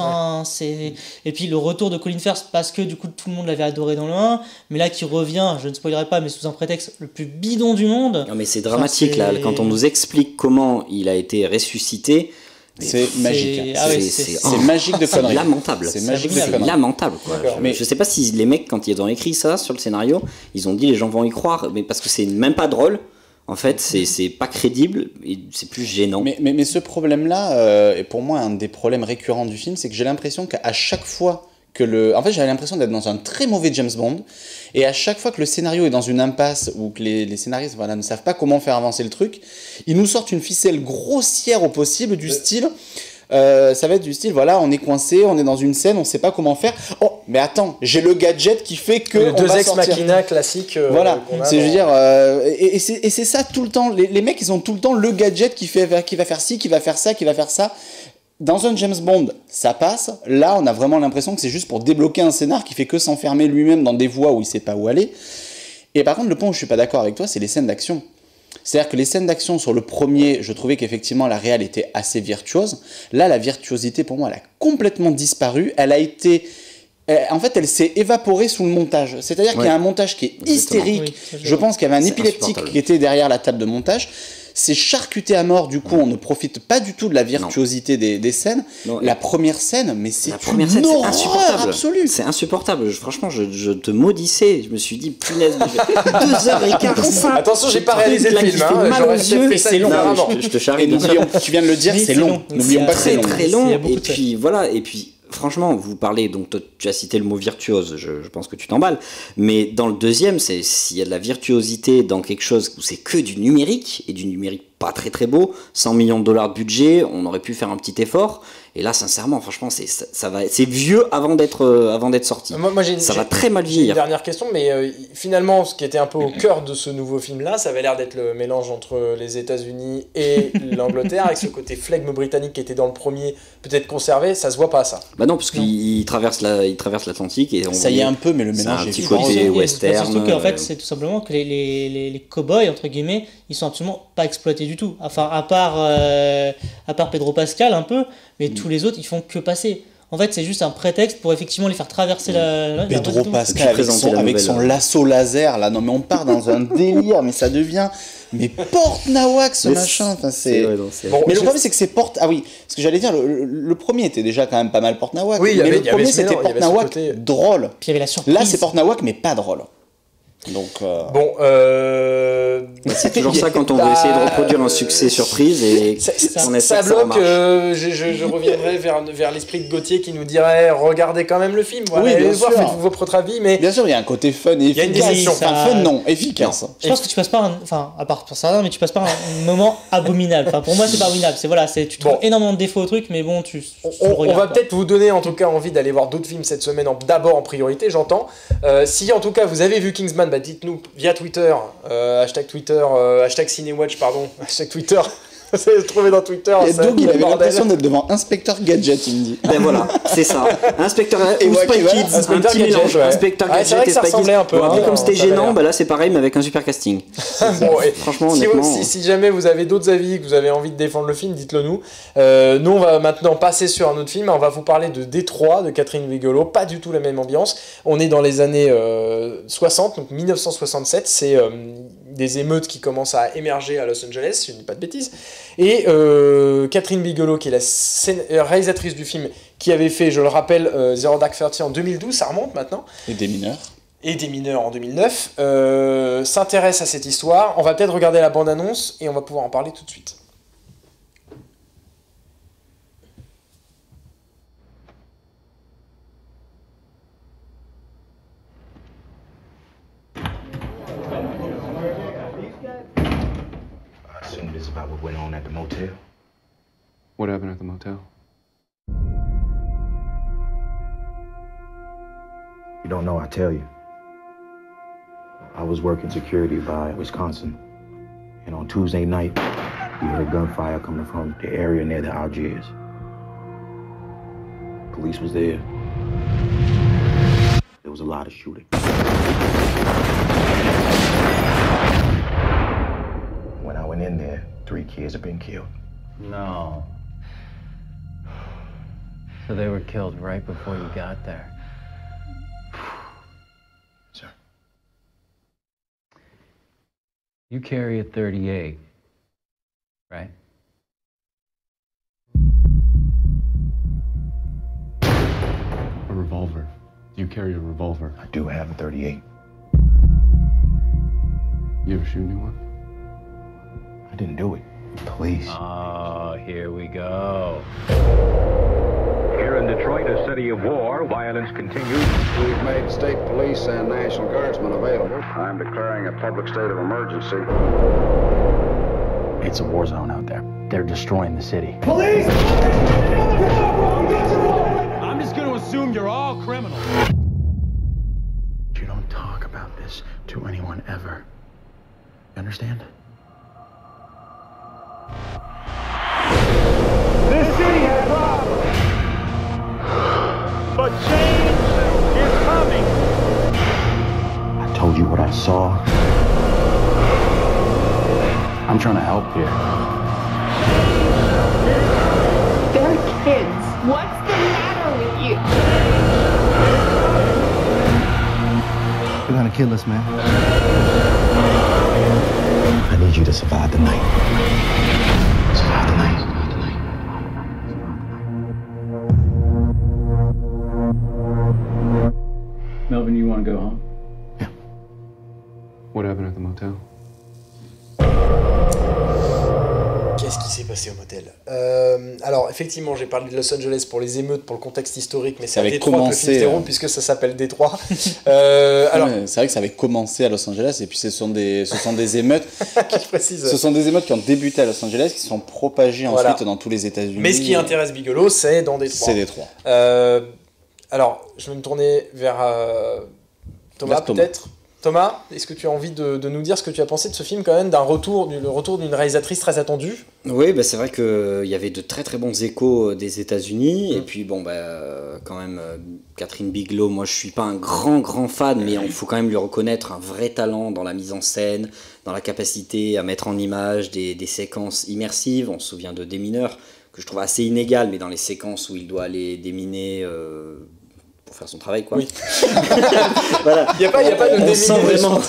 Et puis le retour de Colin Firth, parce que du coup tout le monde l'avait adoré dans le 1, mais là qui revient, je ne spoilerai pas, mais sous un prétexte le plus bidon du monde. Non mais c'est dramatique là, quand on nous explique comment il a été ressuscité. C'est magique. C'est magique de conneries. C'est magique de conneries. Lamentable quoi. Mais je sais pas si les mecs quand ils ont écrit ça sur le scénario, ils ont dit les gens vont y croire, mais parce que c'est même pas drôle. En fait, c'est pas crédible et c'est plus gênant. Mais ce problème-là est pour moi un des problèmes récurrents du film, c'est que j'ai l'impression qu'à chaque fois En fait, j'avais l'impression d'être dans un très mauvais James Bond. Et à chaque fois que le scénario est dans une impasse ou que les scénaristes ne savent pas comment faire avancer le truc, ils nous sortent une ficelle grossière au possible du style... ça va être du style, voilà, on est coincé, on est dans une scène, on sait pas comment faire. Oh, mais attends, j'ai le gadget qui fait que le deux ex machina classique. Voilà, je veux dire, et c'est ça tout le temps. Les mecs, ils ont tout le temps le gadget qui va faire ci, qui va faire ça, qui va faire ça. Dans un James Bond, ça passe. Là, on a vraiment l'impression que c'est juste pour débloquer un scénar qui fait que s'enfermer lui-même dans des voies où il sait pas où aller. Et par contre, le point où je suis pas d'accord avec toi, c'est les scènes d'action. C'est-à-dire que les scènes d'action sur le premier, je trouvais qu'effectivement la réal était assez virtuose. Là, la virtuosité, pour moi, elle a complètement disparu. Elle a été... En fait, elle s'est évaporée sous le montage. C'est-à-dire qu'il y a un montage qui est hystérique. Oui, je pense qu'il y avait un épileptique qui était derrière la table de montage. C'est charcuté à mort, du coup, on ne profite pas du tout de la virtuosité des scènes. Non, la première scène, mais c'est une horreur absolue. C'est insupportable. Franchement, je te maudissais. Je me suis dit, punaise, 2h15, ça. Attention, j'ai pas réalisé le film. Mal aux yeux. C'est long. Je te charrie. Tu viens de le dire, c'est long. N'oublions pas que c'est long. Très long. Et puis, voilà. Et puis, franchement, vous parlez, donc tu as cité le mot virtuose, je pense que tu t'emballes, mais dans le deuxième, s'il y a de la virtuosité dans quelque chose où c'est que du numérique, et du numérique pas très très beau, 100 millions de dollars de budget, on aurait pu faire un petit effort, et là, sincèrement, franchement, c'est vieux avant d'être sorti. Moi, ça va très mal vieillir. Une dernière question, mais finalement, ce qui était un peu au cœur de ce nouveau film-là, ça avait l'air d'être le mélange entre les États-Unis et l'Angleterre, avec ce côté flegme britannique qui était dans le premier, peut-être conservé, ça se voit pas ça. Bah non, parce qu'il traverse l'Atlantique et ça y est un peu, mais le mélange est un petit côté western. Surtout qu'en fait, c'est tout simplement que les cow-boys, entre guillemets, ils sont absolument pas exploités du tout. Enfin, à part Pedro Pascal un peu, mais tous les autres, ils font que passer. En fait, c'est juste un prétexte pour effectivement les faire traverser la Pedro Pascal avec son lasso laser, là. Non, mais on part dans un délire, mais ça devient... Mais porte nawak ce machin. Enfin, Bon, mais le problème, c'est que c'est porte... Ah oui, ce que j'allais dire, le premier était déjà quand même pas mal porte nawak. Oui, mais le premier, c'était porte nawak drôle. Puis il y avait la surprise. Là, c'est porte nawak, mais pas drôle. Donc, c'est toujours ça quand on veut essayer de reproduire un succès surprise et ça bloque. Je reviendrai vers l'esprit de Gauthier qui nous dirait regardez quand même le film, voilà, allez voir, faites vos propres avis, mais bien sûr il y a un côté fun et efficace. Fun non, efficace. Je pense que tu passes pas à part pour ça, mais tu passes pas un moment abominable. Enfin pour moi c'est pas abominable, tu trouves énormément de défauts au truc, mais bon on va peut-être vous donner en tout cas envie d'aller voir d'autres films cette semaine d'abord en priorité, j'entends. Si en tout cas vous avez vu Kingsman, dites-nous via Twitter, hashtag Cinewatch, pardon, hashtag Twitter. C'est trouvé dans Twitter. Et donc il avait l'impression d'être devant Inspecteur Gadget, il me dit. Ben voilà, c'est ça. Inspecteur ou Spy Kids, un petit mélange. Inspecteur Gadget et Spy Kids. Un peu comme c'était gênant, là c'est pareil mais avec un super casting. Bon, franchement, honnêtement. Si jamais vous avez d'autres avis, que vous avez envie de défendre le film, dites-le nous. Nous on va maintenant passer sur un autre film. On va vous parler de Détroit de Catherine Bigelow. Pas du tout la même ambiance. On est dans les années 60, donc 1967. C'est des émeutes qui commencent à émerger à Los Angeles, si je ne dis pas de bêtises. Et Catherine Bigelow, qui est la réalisatrice du film, qui avait fait, je le rappelle, Zero Dark Thirty en 2012, ça remonte maintenant. Et Des mineurs. Et Des mineurs en 2009, s'intéresse à cette histoire. On va peut-être regarder la bande-annonce et on va pouvoir en parler tout de suite. About what went on at the motel. What happened at the motel? You don't know, I tell you. I was working security by Wisconsin, and on Tuesday night, we heard gunfire coming from the area near the Algiers. Police was there. There was a lot of shooting. When I went in there, 3 kids have been killed. No. So they were killed right before you got there. Sir. You carry a .38, right? A revolver. Do you carry a revolver? I do have a .38. You ever shoot anyone? I didn't do it. Police. Oh, here we go. Here in Detroit, a city of war, violence continues. We've made state police and National Guardsmen available. I'm declaring a public state of emergency. It's a war zone out there. They're destroying the city. Police! I'm just going to assume you're all criminals. You don't talk about this to anyone ever. You understand? This city has problems, but change is coming. I told you what I saw. I'm trying to help here. They're kids. What's the matter with you? They're gonna kill us, man. I need you to survive the night. Survive the night. Melvin, you want to go home? Yeah. What happened at the motel? Qu'est-ce qui s'est passé au motel? Alors, effectivement, j'ai parlé de Los Angeles pour les émeutes, pour le contexte historique, mais c'est à Détroit que le film se déroule, puisque ça s'appelle Détroit. Alors... C'est vrai que ça avait commencé à Los Angeles, et puis ce sont des émeutes ce sont des émeutes qui ont débuté à Los Angeles, qui se sont propagées ensuite dans tous les États-Unis. Mais ce qui intéresse Bigelow, c'est dans Détroit. C'est Détroit. Alors, je vais me tourner vers Thomas, peut-être. Thomas, est-ce que tu as envie de nous dire ce que tu as pensé de ce film, quand même, le retour d'une réalisatrice très attendue? Oui, bah c'est vrai qu'il y avait de très très bons échos des États-Unis. Et puis, bon, quand même, Catherine Bigelow, moi je suis pas un grand fan, mais il faut quand même lui reconnaître un vrai talent dans la mise en scène, dans la capacité à mettre en image des séquences immersives. On se souvient de Démineur, que je trouve assez inégal, mais dans les séquences où il doit aller déminer... pour faire son travail, quoi. Oui. Voilà. Il n'y a pas de déminer.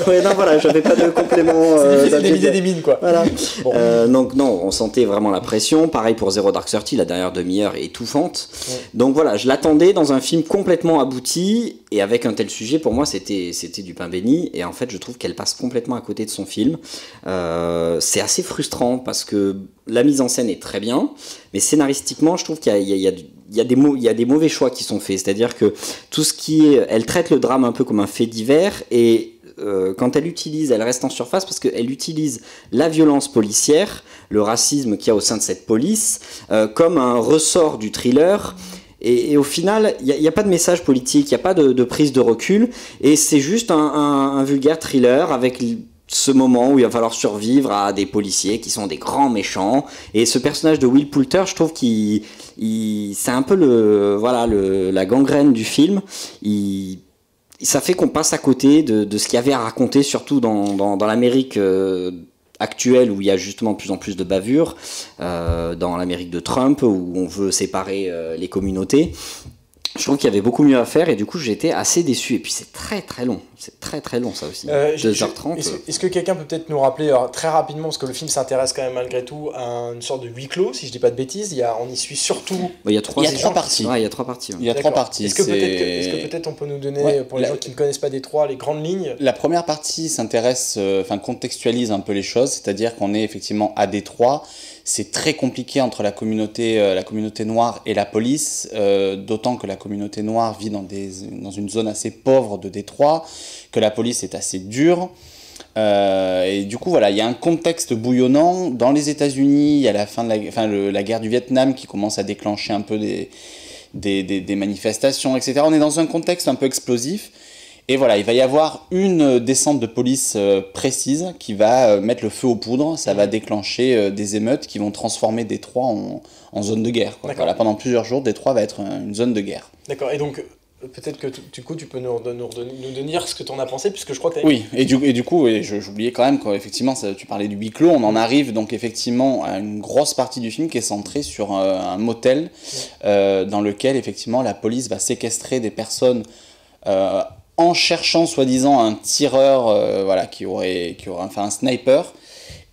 Ouais, non, voilà, j'avais pas de complément. C'est difficile d'éminer des mines, quoi. Voilà. Bon. Donc, non, on sentait vraiment la pression. Pareil pour Zero Dark Thirty, la dernière demi-heure est étouffante. Ouais. Donc voilà, je l'attendais dans un film complètement abouti, et avec un tel sujet, pour moi, c'était du pain béni. Et en fait, je trouve qu'elle passe complètement à côté de son film. C'est assez frustrant, parce que la mise en scène est très bien, mais scénaristiquement, je trouve qu'il y a des mauvais choix qui sont faits. C'est-à-dire que tout ce qui est... Elle traite le drame un peu comme un fait divers, et quand elle reste en surface parce qu'elle utilise la violence policière, le racisme qu'il y a au sein de cette police, comme un ressort du thriller. Et au final, il n'y a pas de message politique, il n'y a pas de prise de recul, et c'est juste un vulgaire thriller avec... ce moment où il va falloir survivre à des policiers qui sont des grands méchants. Et ce personnage de Will Poulter, je trouve c'est un peu la gangrène du film. Ça fait qu'on passe à côté de ce qu'il y avait à raconter, surtout dans l'Amérique actuelle, où il y a justement de plus en plus de bavures, dans l'Amérique de Trump, où on veut séparer les communautés. Je trouve qu'il y avait beaucoup mieux à faire, et du coup j'étais assez déçu. Et puis c'est très très long, ça aussi. 2h30. Est-ce que quelqu'un peut peut-être nous rappeler très rapidement, parce que le film s'intéresse quand même malgré tout à une sorte de huis clos, si je dis pas de bêtises. On y suit surtout. Il y a trois parties. Ouais. Il y a 3 parties. Est-ce que peut-être on peut nous donner, pour les gens qui ne connaissent pas Détroit, les grandes lignes? La première partie contextualise un peu les choses, c'est-à-dire qu'on est effectivement à Détroit. C'est très compliqué entre la communauté noire et la police, d'autant que la communauté noire vit dans une zone assez pauvre de Détroit, que la police est assez dure. Et du coup, voilà, il y a un contexte bouillonnant. Dans les États-Unis, il y a la guerre du Vietnam qui commence à déclencher un peu des manifestations, etc. On est dans un contexte un peu explosif. Et voilà, il va y avoir une descente de police précise qui va mettre le feu aux poudres. Ça va déclencher des émeutes qui vont transformer Détroit en zone de guerre. Voilà, pendant plusieurs jours, Détroit va être une zone de guerre. D'accord, et donc peut-être que du coup tu peux nous dire ce que tu en as pensé, puisque je crois que Oui, et du coup, j'oubliais quand même qu'effectivement, tu parlais du huis clos, on en arrive donc effectivement à une grosse partie du film qui est centrée sur un motel dans lequel effectivement la police va séquestrer des personnes en cherchant soi-disant un tireur qui aurait fait un sniper,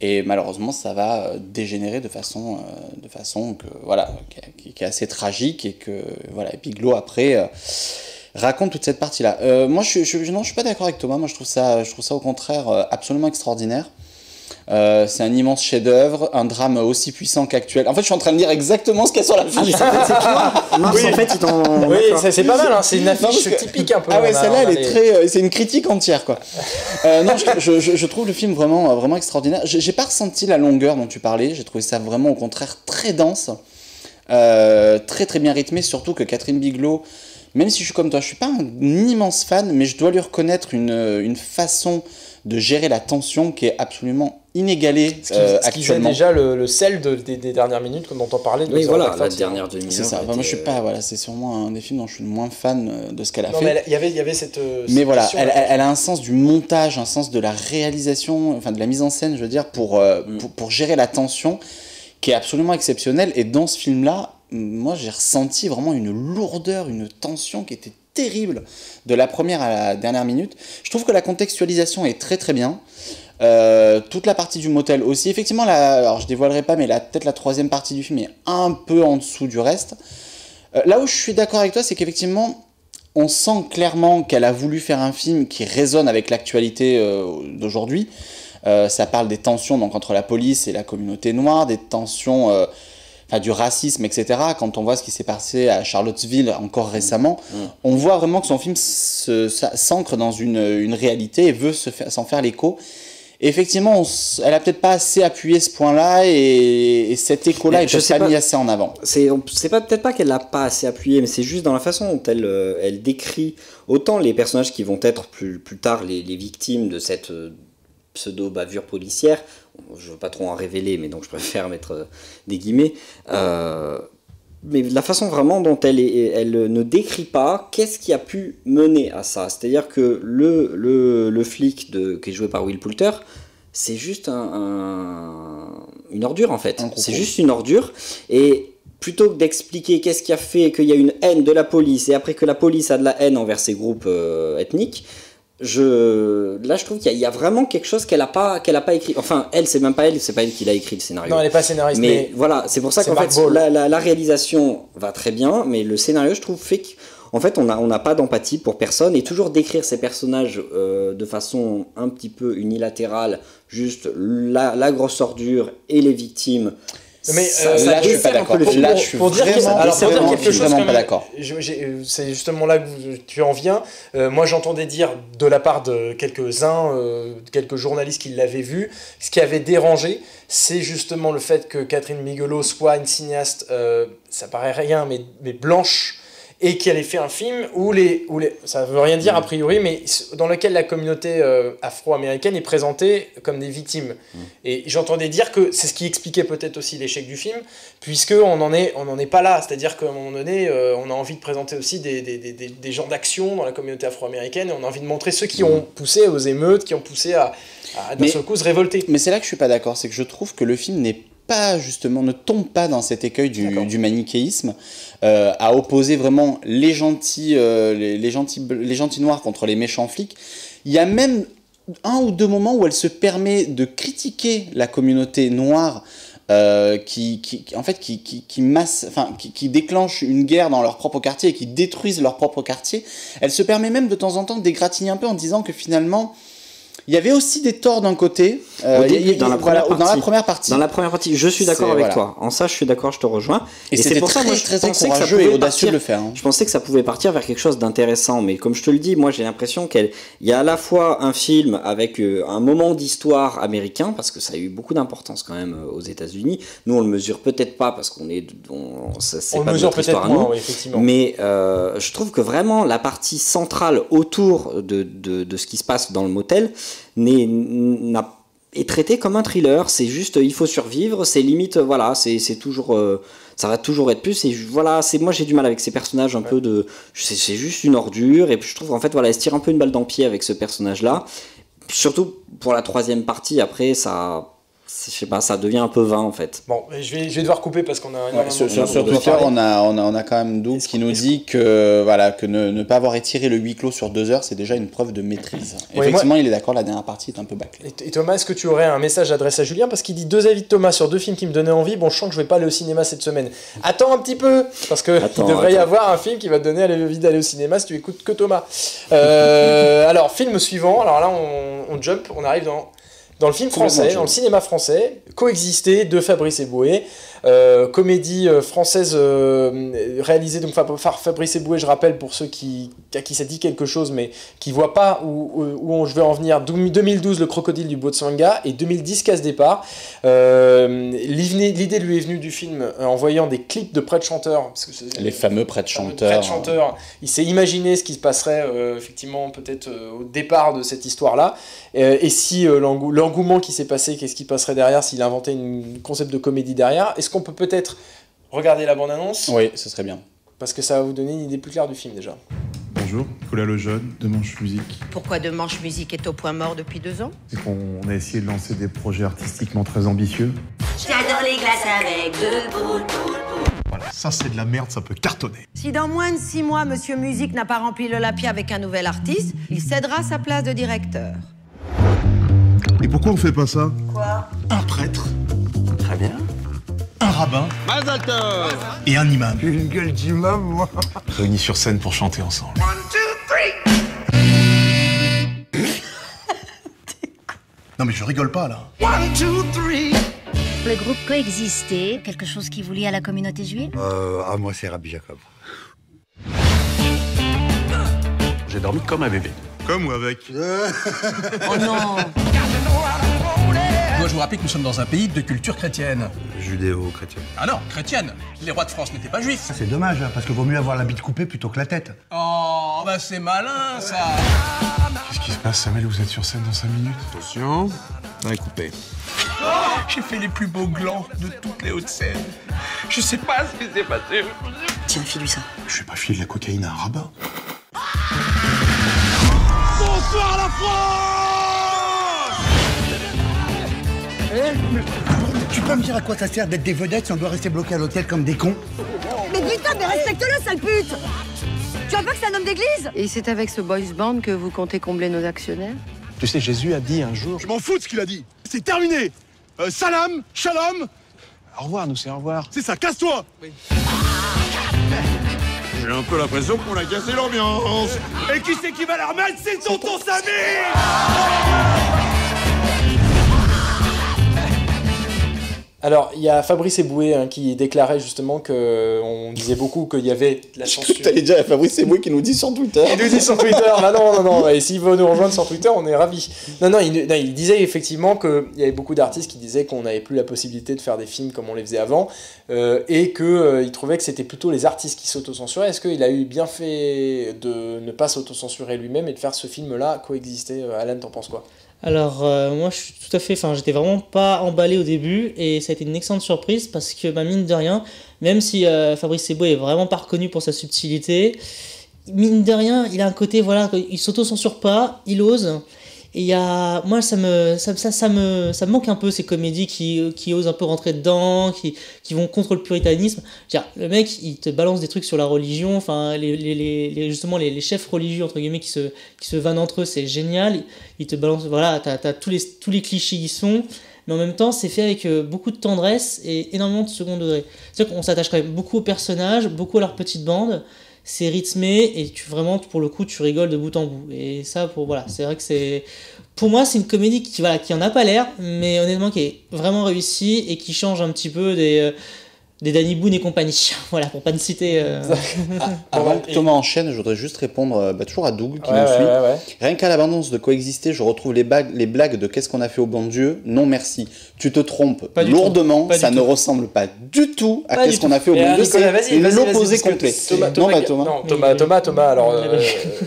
et malheureusement ça va dégénérer de façon qui est assez tragique, et que Bigelow après raconte toute cette partie-là. Moi je suis pas d'accord avec Thomas. Moi je trouve ça au contraire absolument extraordinaire. C'est un immense chef-d'œuvre, un drame aussi puissant qu'actuel. En fait, je suis en train de dire exactement ce qu'il y a sur l'affiche. Oui. En fait, oui, c'est pas mal, hein. C'est une affiche typique un peu. Ah ouais, celle-là, elle est très. C'est une critique entière, quoi. Non, je trouve le film vraiment extraordinaire. J'ai pas ressenti la longueur dont tu parlais. J'ai trouvé ça vraiment, au contraire, très dense, très très bien rythmé. Surtout que Catherine Bigelow, même si je suis comme toi, je suis pas un immense fan, mais je dois lui reconnaître une façon de gérer la tension qui est absolument inégalée actuellement. Ce qui déjà le sel des dernières minutes dont on parlait. Oui, voilà, la dernière demi-heure. C'est ça. Moi, je suis pas. Voilà, c'est sûrement un des films dont je suis le moins fan de ce qu'elle a fait. Mais il y avait cette. Mais voilà, elle a un sens du montage, un sens de la réalisation, enfin de la mise en scène, je veux dire, pour gérer la tension, qui est absolument exceptionnelle. Et dans ce film-là, moi, j'ai ressenti vraiment une lourdeur, une tension qui était terrible de la première à la dernière minute. Je trouve que la contextualisation est très très bien. Toute la partie du motel aussi. Effectivement, alors je dévoilerai pas, mais peut-être la troisième partie du film est un peu en dessous du reste. Là où je suis d'accord avec toi, c'est qu'effectivement, on sent clairement qu'elle a voulu faire un film qui résonne avec l'actualité d'aujourd'hui. Ça parle des tensions donc, entre la police et la communauté noire, des tensions... du racisme, etc. Quand on voit ce qui s'est passé à Charlottesville encore récemment, on voit vraiment que son film s'ancre dans une réalité et veut s'en faire l'écho. Et effectivement, elle a peut-être pas assez appuyé ce point-là et cet écho-là est peut-être pas mis assez en avant. C'est peut-être pas qu'elle l'a pas assez appuyé, mais c'est juste dans la façon dont elle décrit autant les personnages qui vont être plus tard les victimes de cette pseudo-bavure policière. Je ne veux pas trop en révéler, mais donc je préfère mettre des guillemets. Mais la façon vraiment dont elle ne décrit pas qu'est-ce qui a pu mener à ça. C'est-à-dire que le flic qui est joué par Will Poulter, c'est juste une ordure en fait. C'est juste une ordure. Et plutôt que d'expliquer qu'est-ce qui a fait qu'il y a une haine de la police, et après que la police a de la haine envers ces groupes ethniques, là je trouve qu'il y a vraiment quelque chose qu'elle a pas écrit. Enfin, c'est pas elle qui l'a écrit le scénario. Non, elle est pas scénariste. Mais voilà, c'est pour ça qu'en fait la réalisation va très bien, mais le scénario je trouve fait qu'en fait on n'a pas d'empathie pour personne, et toujours décrire ces personnages de façon un petit peu unilatérale, juste la grosse ordure et les victimes. Mais là, je suis pas d'accord. Là, je suis vraiment pas d'accord. C'est justement là que tu en viens. Moi, j'entendais dire de la part de quelques journalistes qui l'avaient vu, ce qui avait dérangé, c'est justement le fait que Catherine Bigelow soit une cinéaste, ça paraît rien, mais blanche, et qu'elle ait fait un film où ça veut rien dire a priori, mais dans lequel la communauté afro-américaine est présentée comme des victimes. Et j'entendais dire que c'est ce qui expliquait peut-être aussi l'échec du film, puisqu'on n'en est pas là. C'est-à-dire qu'à un moment donné, on a envie de présenter aussi des gens d'action dans la communauté afro-américaine, et on a envie de montrer ceux qui ont poussé aux émeutes, qui ont poussé à d'un seul coup se révolter. Mais c'est là que je suis pas d'accord, c'est que je trouve que le film ne tombe pas dans cet écueil du manichéisme, à opposer vraiment les gentils noirs contre les méchants flics. Il y a même un ou deux moments où elle se permet de critiquer la communauté noire, qui déclenchent une guerre dans leur propre quartier et qui détruisent leur propre quartier. Elle se permet même de temps en temps de d'égratigner un peu en disant que finalement il y avait aussi des torts d'un côté. Dans la première partie. Dans la première partie, je suis d'accord avec toi. En ça, je suis d'accord, je te rejoins. Et c'est pour ça que moi, je pensais que ça pouvait et audacieux de le faire. Je pensais que ça pouvait partir vers quelque chose d'intéressant, mais comme je te le dis, moi, j'ai l'impression qu'il y a à la fois un film avec un moment d'histoire américain, parce que ça a eu beaucoup d'importance quand même aux États-Unis. Nous, on le mesure peut-être pas parce qu'on est, c'est pas notre histoire à nous. Oui, effectivement. Mais je trouve que vraiment la partie centrale autour de ce qui se passe dans le motel est traité comme un thriller. C'est juste il faut survivre, c'est limite voilà, c'est toujours ça va toujours être plus, et voilà, moi j'ai du mal avec ces personnages un peu c'est juste une ordure, et puis je trouve qu'en fait voilà, elle se tire un peu une balle dans le pied avec ce personnage là, surtout pour la troisième partie. Après je sais pas, ça devient un peu vain en fait. Bon, je vais devoir couper parce qu'on a sur Twitter, on a quand même Doug qui nous dit que voilà, que ne pas avoir étiré le huis clos sur 2 heures, c'est déjà une preuve de maîtrise. Effectivement, il est d'accord, la dernière partie est un peu bâclée. Et Thomas, est-ce que tu aurais un message à adresser à Julien, parce qu'il dit 2 avis de Thomas sur 2 films qui me donnaient envie. Bon, je sens que je vais pas aller au cinéma cette semaine. Attends un petit peu, parce que il devrait y avoir un film qui va te donner envie d'aller au cinéma si tu écoutes que Thomas. Alors, film suivant. Alors là, on jump, on arrive dans dans le film français, dans le cinéma français, Coexister de Fabrice Eboué, comédie française réalisée donc par Fabrice Eboué, je rappelle pour ceux à qui ça dit quelque chose mais qui voient pas où je vais en venir. 2012 Le Crocodile du Botswana et 2010 Casse Départ. L'idée lui est venue du film en voyant des clips de prêtres chanteurs, les fameux prêtres chanteurs. Il s'est imaginé ce qui se passerait effectivement peut-être au départ de cette histoire-là, et si l'engouement qui s'est passé, qu'est-ce qui passerait derrière s'il inventait un concept de comédie derrière. Est-ce qu'on peut peut-être regarder la bande-annonce ? Oui, ce serait bien. Parce que ça va vous donner une idée plus claire du film déjà. Bonjour, Nicolas Lejeune, De Manche Musique. Pourquoi De Manche Musique est au point mort depuis 2 ans ? C'est qu'on a essayé de lancer des projets artistiquement très ambitieux. J'adore les glaces avec 2 boules. Voilà, ça c'est de la merde, ça peut cartonner. Si dans moins de 6 mois, Monsieur Musique n'a pas rempli l'Olympia avec un nouvel artiste, il cédera sa place de directeur. Et pourquoi on fait pas ça ? Quoi ? Un prêtre. Très bien. Un rabbin. Et un imam. J'ai une gueule d'imam, moi. Réunis sur scène pour chanter ensemble. 1, 2, 3. Non mais je rigole pas là. 1, 2, 3. Le groupe Coexister, quelque chose qui vous lie à la communauté juive ? Moi c'est Rabbi Jacob. J'ai dormi comme un bébé. Comme ou avec ? Oh non ! Moi, je vous rappelle que nous sommes dans un pays de culture chrétienne. Judéo-chrétienne. Ah non, chrétienne. Les rois de France n'étaient pas juifs. Ça c'est dommage, parce que vaut mieux avoir la bite coupée plutôt que la tête. Oh, bah c'est malin, ça. Qu'est-ce qui se passe, Samuel ? Vous êtes sur scène dans 5 minutes ? Attention, on est coupé. J'ai fait les plus beaux glands de toutes les Hauts-de-Seine. Je sais pas ce qui s'est passé. Tiens, file-lui ça. Je vais pas filer de la cocaïne à un rabbin. Bonsoir la France! Tu peux me dire à quoi ça sert d'être des vedettes si on doit rester bloqué à l'hôtel comme des cons ? Mais putain, mais respecte-le, sale pute! Tu vois pas que c'est un homme d'église? Et c'est avec ce boys band que vous comptez combler nos actionnaires? Tu sais, Jésus a dit un jour... Je m'en fous de ce qu'il a dit. C'est terminé. Salam, shalom. Au revoir, nous c'est au revoir. C'est ça, casse-toi. Oui. J'ai un peu l'impression qu'on a cassé l'ambiance. Et qui c'est qui va la remettre? C'est tonton Samy! Alors, il y a Fabrice Eboué qui déclarait justement qu'on disait beaucoup qu'il y avait de la censure. T'allais dire Fabrice Eboué qui nous dit sur Twitter. Il nous dit sur Twitter, non, et s'il veut nous rejoindre sur Twitter, on est ravis. Non, il disait effectivement qu'il y avait beaucoup d'artistes qui disaient qu'on n'avait plus la possibilité de faire des films comme on les faisait avant, et qu'il trouvait que c'était plutôt les artistes qui s'autocensuraient. Est-ce qu'il a eu bien fait de ne pas s'autocensurer lui-même et de faire ce film-là, Coexister? Alan, t'en penses quoi? Alors moi je suis tout à fait, j'étais vraiment pas emballé au début et ça a été une excellente surprise parce que mine de rien, même si Fabrice Eboué est vraiment pas reconnu pour sa subtilité, mine de rien il a un côté, voilà, il s'auto-censure pas, il ose. Et moi ça me manque un peu ces comédies qui osent un peu rentrer dedans, qui vont contre le puritanisme. Le mec il te balance des trucs sur la religion, enfin justement les chefs religieux entre guillemets qui se vannent entre eux, c'est génial. Il te balance, voilà, t'as tous les clichés y sont, mais en même temps c'est fait avec beaucoup de tendresse et énormément de second degré. C'est-à-dire qu'on s'attache quand même beaucoup aux personnages, beaucoup à leur petite bande. C'est rythmé et vraiment pour le coup tu rigoles de bout en bout, et ça c'est vrai que pour moi c'est une comédie qui en a pas l'air, mais honnêtement qui est vraiment réussie et qui change un petit peu des Danny Boone et compagnie. Voilà, pour pas ne citer. Avant que Thomas enchaîne, je voudrais juste répondre toujours à Doug qui nous suit. Ouais. Rien qu'à l'abondance de Coexister, je retrouve les blagues de qu'est-ce qu'on a fait au bon Dieu. Non merci, tu te trompes lourdement, ça ne ressemble pas du tout à qu'est-ce qu'on a fait au bon Dieu. C'est l'opposé complet. Thomas, alors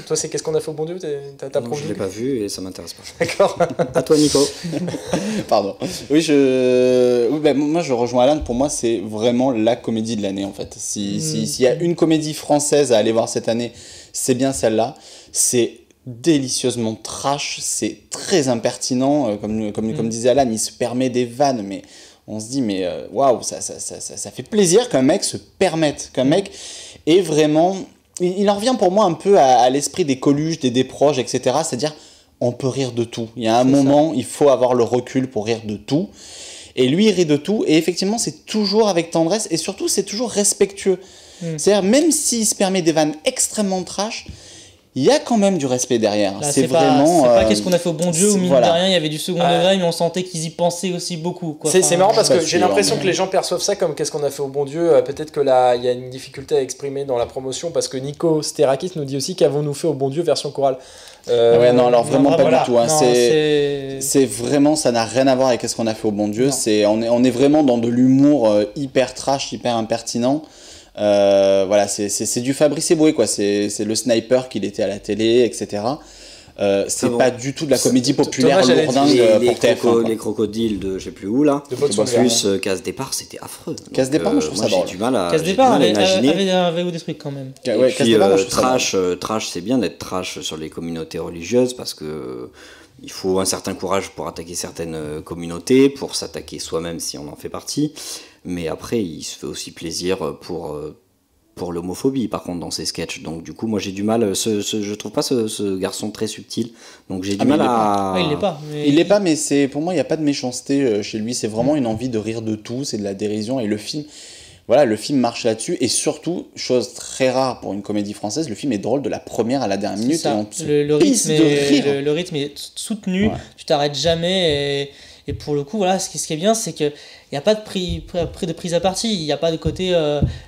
toi c'est qu'est-ce qu'on a fait au bon Dieu? T'as promis? Je l'ai pas vu et ça m'intéresse pas. D'accord. À toi Nico. Pardon. Oui, moi je rejoins Alan, pour moi c'est vraiment la comédie de l'année en fait. S'il y a une comédie française à aller voir cette année, c'est bien celle-là. C'est délicieusement trash, c'est très impertinent, comme disait Alan, il se permet des vannes, mais on se dit mais waouh, ça fait plaisir qu'un mec se permette, qu'un mec est vraiment... Il en revient pour moi un peu à l'esprit des Coluche, des Proches, etc. C'est-à-dire on peut rire de tout. Il y a un moment, il faut avoir le recul pour rire de tout. Et lui, il rit de tout. Et effectivement, c'est toujours avec tendresse. Et surtout, c'est toujours respectueux. C'est-à-dire, même s'il se permet des vannes extrêmement trash, il y a quand même du respect derrière. Là, c'est vraiment. C'est pas qu'est-ce qu'on a fait au bon Dieu, ou mine voilà. de rien, il y avait du second degré, mais on sentait qu'ils y pensaient aussi beaucoup. Quoi. C'est marrant parce que j'ai l'impression que les gens perçoivent ça comme qu'est-ce qu'on a fait au bon Dieu. Peut-être que là, il y a une difficulté à exprimer dans la promotion parce que Nico Sterakis nous dit aussi qu'avons-nous fait au bon Dieu version chorale. Ouais, non, alors vraiment non, pas voilà. du tout. Hein. C'est vraiment, ça n'a rien à voir avec ce qu'on a fait au bon Dieu. On est vraiment dans de l'humour hyper trash, hyper impertinent. Voilà, c'est du Fabrice Eboué, quoi. C'est le sniper qu'il était à la télé, etc. C'est pas du tout de la comédie populaire lourdingue pour TF1. Les crocodiles de je sais plus où là, plus Casse Départ, c'était affreux. Casse Départ, je trouve ça drôle. J'ai du mal à Casse Départ avait un VO des trucs quand même. Et puis trash, c'est bien d'être trash sur les communautés religieuses parce que il faut un certain courage pour attaquer certaines communautés, pour s'attaquer soi-même si on en fait partie. Mais après, il se fait aussi plaisir pour l'homophobie, par contre, dans ses sketchs. Donc, du coup, moi, j'ai du mal. Je trouve pas ce garçon très subtil. Donc, j'ai du mal à. Il l'est pas. Mais... Il l'est pas, mais pour moi, il n'y a pas de méchanceté chez lui. C'est vraiment une envie de rire de tout. C'est de la dérision. Et le film. Voilà, le film marche là-dessus. Et surtout, chose très rare pour une comédie française, le film est drôle de la première à la dernière minute. Et le rythme est soutenu. Ouais. Tu t'arrêtes jamais. Et pour le coup, voilà, ce qui est bien, c'est que il n'y a pas de prise à partie, il n'y a pas de côté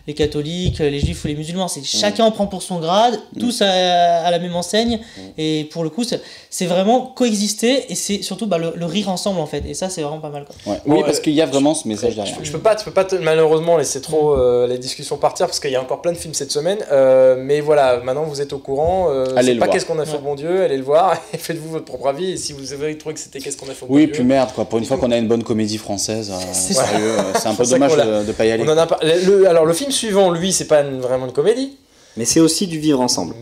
les catholiques, les juifs ou les musulmans, c'est chacun en prend pour son grade, tous à la même enseigne, et pour le coup c'est vraiment coexister, et c'est surtout le rire ensemble en fait, et ça c'est vraiment pas mal. Quoi. Ouais. Oui, parce qu'il y a vraiment ce message derrière. Tu peux pas malheureusement laisser trop les discussions partir, parce qu'il y a encore plein de films cette semaine, mais voilà, maintenant vous êtes au courant, c'est pas qu'est-ce qu'on a fait au bon Dieu, allez le voir, et faites-vous votre propre avis, et si vous avez trouvé que c'était qu'est-ce qu'on a fait au bon Dieu... Oui, puis merde, quoi, pour une fois qu'on a une bonne comédie française... c'est un peu dommage de pas y aller. Alors le film suivant, lui, c'est pas vraiment une comédie. Mais c'est aussi du vivre ensemble.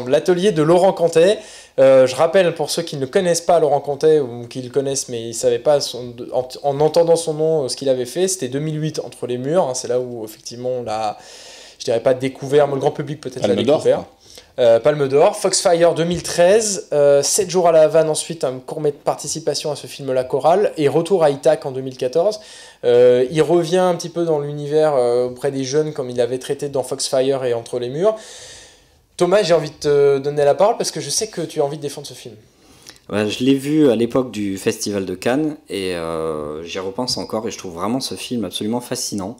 L'atelier de Laurent Cantet. Je rappelle pour ceux qui ne connaissent pas Laurent Cantet ou qui le connaissent mais ils ne savaient pas en entendant son nom ce qu'il avait fait, c'était 2008 Entre les murs. Hein, c'est là où effectivement on l'a, je dirais pas découvert, mais le grand public peut-être l'a découvert. Palme d'Or, Foxfire 2013, 7 jours à la Havane ensuite, un court participation à ce film-là choral, et Retour à Ithac en 2014. Il revient un petit peu dans l'univers auprès des jeunes comme il avait traité dans Foxfire et Entre les murs. Thomas, j'ai envie de te donner la parole parce que je sais que tu as envie de défendre ce film. Ouais, je l'ai vu à l'époque du Festival de Cannes et j'y repense encore et je trouve vraiment ce film absolument fascinant.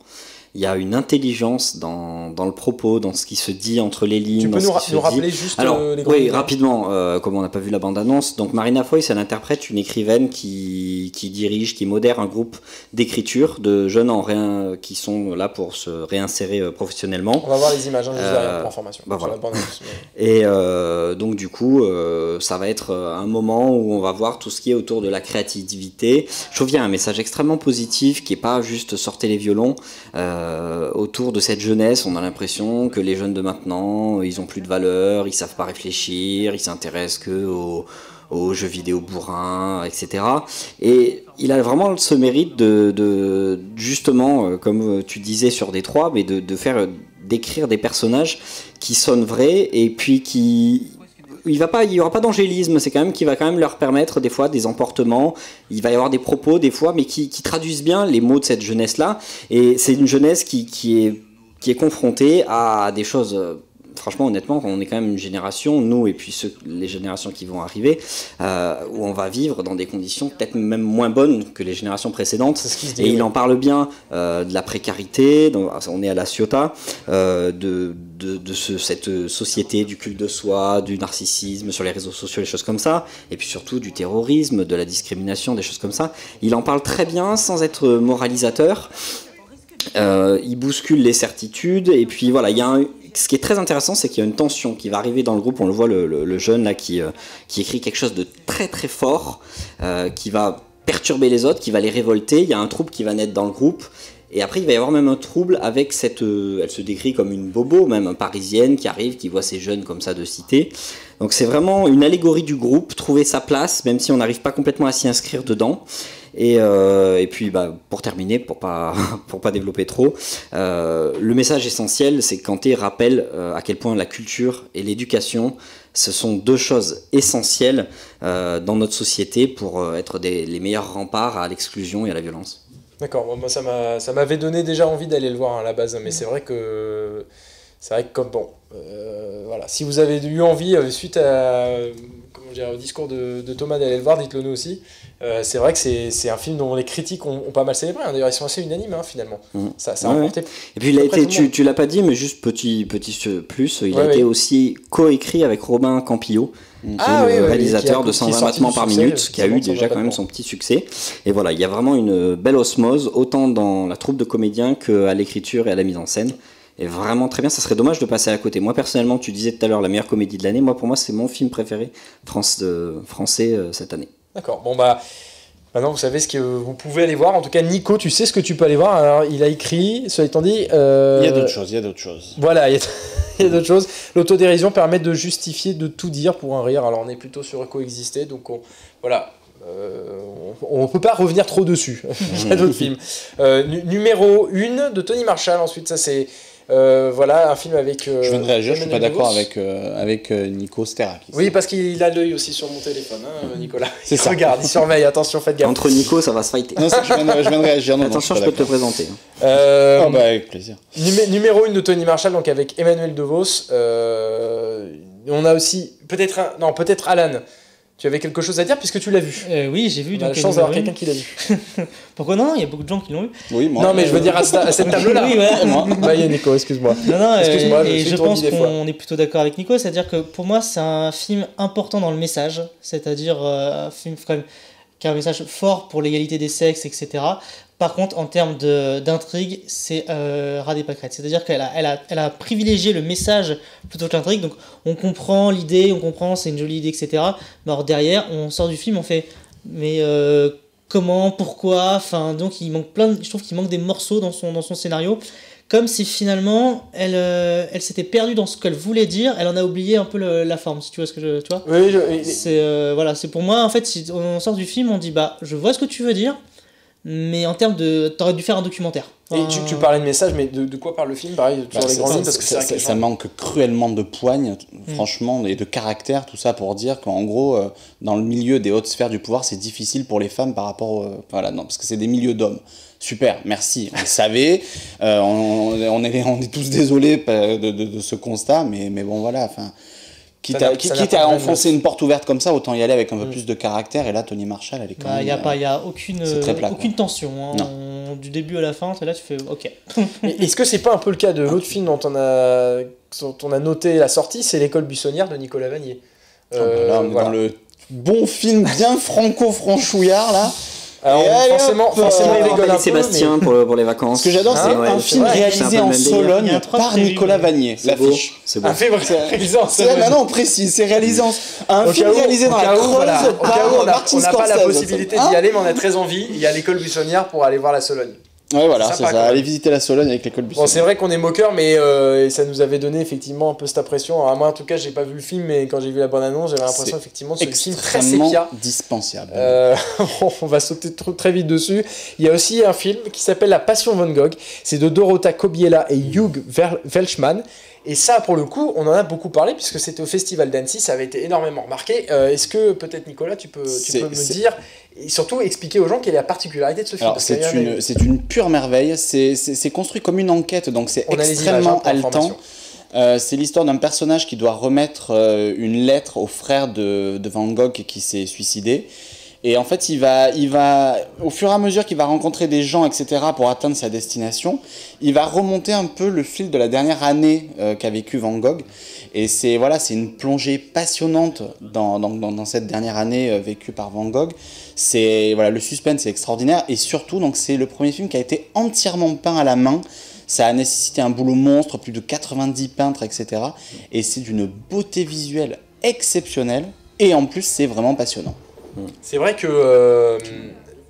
Il y a une intelligence dans le propos, dans ce qui se dit entre les lignes. Tu peux nous rappeler juste les grandes lignes. Rapidement, comme on n'a pas vu la bande-annonce. Donc Marina Foïs, elle interprète une écrivaine qui dirige, qui modère un groupe d'écriture de jeunes qui sont là pour se réinsérer professionnellement. On va voir les images, juste derrière pour information. Voilà. Et donc du coup, ça va être un moment où on va voir tout ce qui est autour de la créativité. Je trouve qu'il y a un message extrêmement positif qui n'est pas juste sortez les violons. Autour de cette jeunesse, on a l'impression que les jeunes de maintenant, ils ont plus de valeur, ils savent pas réfléchir, ils s'intéressent que aux jeux vidéo bourrins, etc. Et il a vraiment ce mérite de justement, comme tu disais sur Détroit, mais d'écrire des personnages qui sonnent vrais et puis il y aura pas d'angélisme, c'est quand même qui va quand même leur permettre des fois des emportements, il va y avoir des propos des fois, mais qui traduisent bien les mots de cette jeunesse-là. Et c'est une jeunesse qui est confrontée à des choses. Franchement, honnêtement, on est quand même une génération, nous et puis les générations qui vont arriver, où on va vivre dans des conditions peut-être même moins bonnes que les générations précédentes. Et il en parle bien de la précarité, donc, on est à la Ciotat, cette société du culte de soi, du narcissisme sur les réseaux sociaux, les choses comme ça, et puis surtout du terrorisme, de la discrimination, des choses comme ça. Il en parle très bien sans être moralisateur. Il bouscule les certitudes, et puis voilà, ce qui est très intéressant, c'est qu'il y a une tension qui va arriver dans le groupe. On le voit, le jeune là qui écrit quelque chose de très très fort, qui va perturber les autres, qui va les révolter. Il y a un trouble qui va naître dans le groupe. Et après, il va y avoir même un trouble avec elle se décrit comme une bobo, même parisienne, qui arrive, qui voit ces jeunes comme ça de cité. Donc c'est vraiment une allégorie du groupe, trouver sa place, même si on n'arrive pas complètement à s'y inscrire dedans. Et puis pour terminer, pour pas développer trop, le message essentiel, c'est que Kanté rappelle à quel point la culture et l'éducation, ce sont deux choses essentielles dans notre société pour être les meilleurs remparts à l'exclusion et à la violence. D'accord, moi ça m'avait donné déjà envie d'aller le voir à la base, mais c'est vrai que c'est vrai que comme bon, voilà, si vous avez eu envie suite au discours de Thomas d'aller le voir, dites-le nous aussi. C'est vrai que c'est un film dont les critiques ont pas mal célébré. D'ailleurs, ils sont assez unanimes finalement. Ça a remporté. Et puis il a été, tu l'as pas dit, mais juste petit plus, il a été aussi coécrit avec Robin Campillo, qui est le réalisateur de 120 battements par minute, qui a eu déjà quand même son petit succès. Et voilà, il y a vraiment une belle osmose, autant dans la troupe de comédiens qu'à l'écriture et à la mise en scène. Et vraiment très bien, ça serait dommage de passer à côté. Moi personnellement, tu disais tout à l'heure la meilleure comédie de l'année. Moi, pour moi, c'est mon film préféré français cette année. D'accord, bon bah maintenant vous savez ce que vous pouvez aller voir. En tout cas, Nico, tu sais ce que tu peux aller voir. Alors, il a écrit, cela étant dit... Il y a d'autres choses, Voilà, il y a d'autres choses. L'autodérision permet de justifier, de tout dire pour un rire. Alors on est plutôt sur coexister, donc voilà. On peut pas revenir trop dessus. Il y a d'autres films. Numéro 1 de Tony Marshall, ensuite ça c'est... voilà, un film avec... je viens de réagir, je suis pas d'accord avec Nico Sterakis. Oui, parce qu'il a l'œil aussi sur mon téléphone, Nicolas. Il regarde, il surveille, attention, faites gaffe. Entre Nico, ça va se fighter. Non, je viens de réagir. Non, attention, je peux te le présenter. Avec plaisir. Numéro 1 de Tony Marshall, donc avec Emmanuel DeVos. On a aussi, peut-être Alan. Tu avais quelque chose à dire puisque tu l'as vu. Oui, j'ai vu. On a la chance d'avoir quelqu'un qui l'a vu. Pourquoi non? Il y a beaucoup de gens qui l'ont vu. Oui, moi. Non, mais je veux dire à cette table-là. Oui, ouais. Bah, il y a Nico, excuse-moi. Non, excuse-moi. Et je pense qu'on est plutôt d'accord avec Nico, c'est-à-dire que pour moi, c'est un film important dans le message, c'est-à-dire un film quand même qui a un message fort pour l'égalité des sexes, etc. Par contre, en termes d'intrigue, c'est ras des pâquerettes. C'est-à-dire qu'elle a privilégié le message plutôt que l'intrigue. Donc, on comprend l'idée, on comprend, c'est une jolie idée, etc. Mais alors derrière, on sort du film, on fait, mais comment, pourquoi, enfin, donc il manque je trouve qu'il manque des morceaux dans son scénario. Comme si finalement, elle s'était perdue dans ce qu'elle voulait dire, elle en a oublié un peu la forme, si tu vois ce que tu vois. Oui, voilà, c'est pour moi, en fait, si on sort du film, on dit, bah, je vois ce que tu veux dire, mais en termes de... T'aurais dû faire un documentaire. Et tu parlais de message, mais de quoi parle le film? Pareil, sur les grandes lignes, parce que ça manque cruellement de poigne, franchement, et de caractère, tout ça pour dire qu'en gros, dans le milieu des hautes sphères du pouvoir, c'est difficile pour les femmes par rapport... voilà, non, parce que c'est des milieux d'hommes. Super, merci, on le savait. On est tous désolés de ce constat, mais bon, voilà, enfin... Quitte à enfoncer une porte ouverte comme ça, autant y aller avec un peu plus de caractère. Et là, Tony Marshall, elle est quand même... Il n'y a aucune tension. Hein. Du début à la fin, là, tu fais OK. Est-ce que c'est pas un peu le cas de l'autre film dont on a noté la sortie, c'est L'école buissonnière de Nicolas Vanier. Là, on est dans le bon film bien franco-franchouillard, là. Alors, forcément, il rigole un peu. Sébastien pour les vacances. Ce que j'adore, c'est un film réalisé en Sologne par Nicolas Vanier. L'affiche. C'est beau. Un film réalisé en Sologne. Maintenant, on précise, c'est réalisé un film réalisé dans la Creuse par Martin Scorsese. On n'a pas la possibilité d'y aller, mais on a très envie. Il y a l'école buissonnière pour aller voir la Sologne. Ouais, voilà, c'est ça. Aller visiter la Sologne avec l'école buissonnière. Bon, c'est vrai qu'on est moqueur, mais ça nous avait donné effectivement un peu cette impression. Alors, moi, en tout cas, j'ai pas vu le film, mais quand j'ai vu la bande-annonce, j'avais l'impression effectivement que c'est un film très sépia. Dispensable. On va sauter très vite dessus. Il y a aussi un film qui s'appelle La Passion Van Gogh. C'est de Dorota Kobiela et Hugh Welshman. Et ça, pour le coup, on en a beaucoup parlé puisque c'était au Festival d'Annecy, ça avait été énormément remarqué. Est-ce que peut-être Nicolas, tu peux me dire et surtout expliquer aux gens quelle est la particularité de ce film? Alors, c'est une pure merveille. C'est construit comme une enquête, donc c'est extrêmement haletant. C'est l'histoire d'un personnage qui doit remettre une lettre au frère de Van Gogh qui s'est suicidé. Et en fait, il va, au fur et à mesure qu'il va rencontrer des gens, etc., pour atteindre sa destination, il va remonter un peu le fil de la dernière année qu'a vécu Van Gogh. Et c'est une plongée passionnante dans cette dernière année vécue par Van Gogh. Le suspense est extraordinaire. Et surtout, donc, c'est le premier film qui a été entièrement peint à la main. Ça a nécessité un boulot monstre, plus de 90 peintres, etc. Et c'est d'une beauté visuelle exceptionnelle. Et en plus, c'est vraiment passionnant. C'est vrai que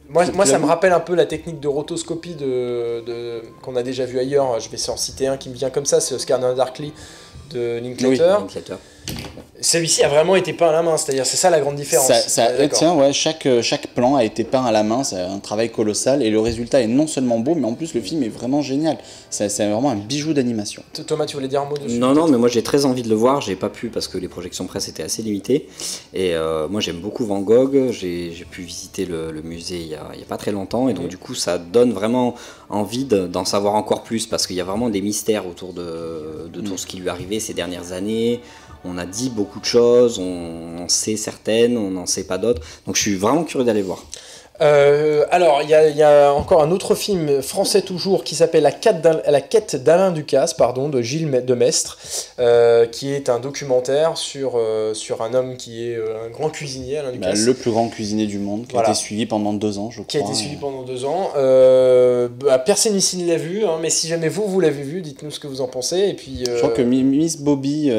moi ça me rappelle un peu la technique de rotoscopie qu'on a déjà vu ailleurs. Je vais en citer un qui me vient comme ça, c'est Oscar Darkly de Linklater. Oui, Linklater. Celui-ci a vraiment été peint à la main, c'est-à-dire c'est ça la grande différence. Tiens, ouais, chaque plan a été peint à la main, c'est un travail colossal et le résultat est non seulement beau, mais en plus le film est vraiment génial. C'est vraiment un bijou d'animation. Thomas, tu voulais dire un mot dessus? Non, mais moi j'ai très envie de le voir, j'ai pas pu parce que les projections presse étaient assez limitées. Et moi j'aime beaucoup Van Gogh, j'ai pu visiter le musée il y a pas très longtemps et donc du coup ça donne vraiment envie d'en savoir encore plus parce qu'il y a vraiment des mystères autour de tout ce qui lui est arrivé ces dernières années. On a dit beaucoup de choses, on en sait certaines, on n'en sait pas d'autres. Donc je suis vraiment curieux d'aller voir. Alors, il y a encore un autre film français toujours qui s'appelle La quête d'Alain Ducasse, de Gilles de Maistre, qui est un documentaire sur un homme qui est un grand cuisinier, Alain Ducasse. Le plus grand cuisinier du monde, qui a été suivi pendant 2 ans, je crois. Qui a été suivi pendant 2 ans. Personne ici ne l'a vu, mais si jamais vous l'avez vu, dites-nous ce que vous en pensez. Et puis, je crois que Miss Bobby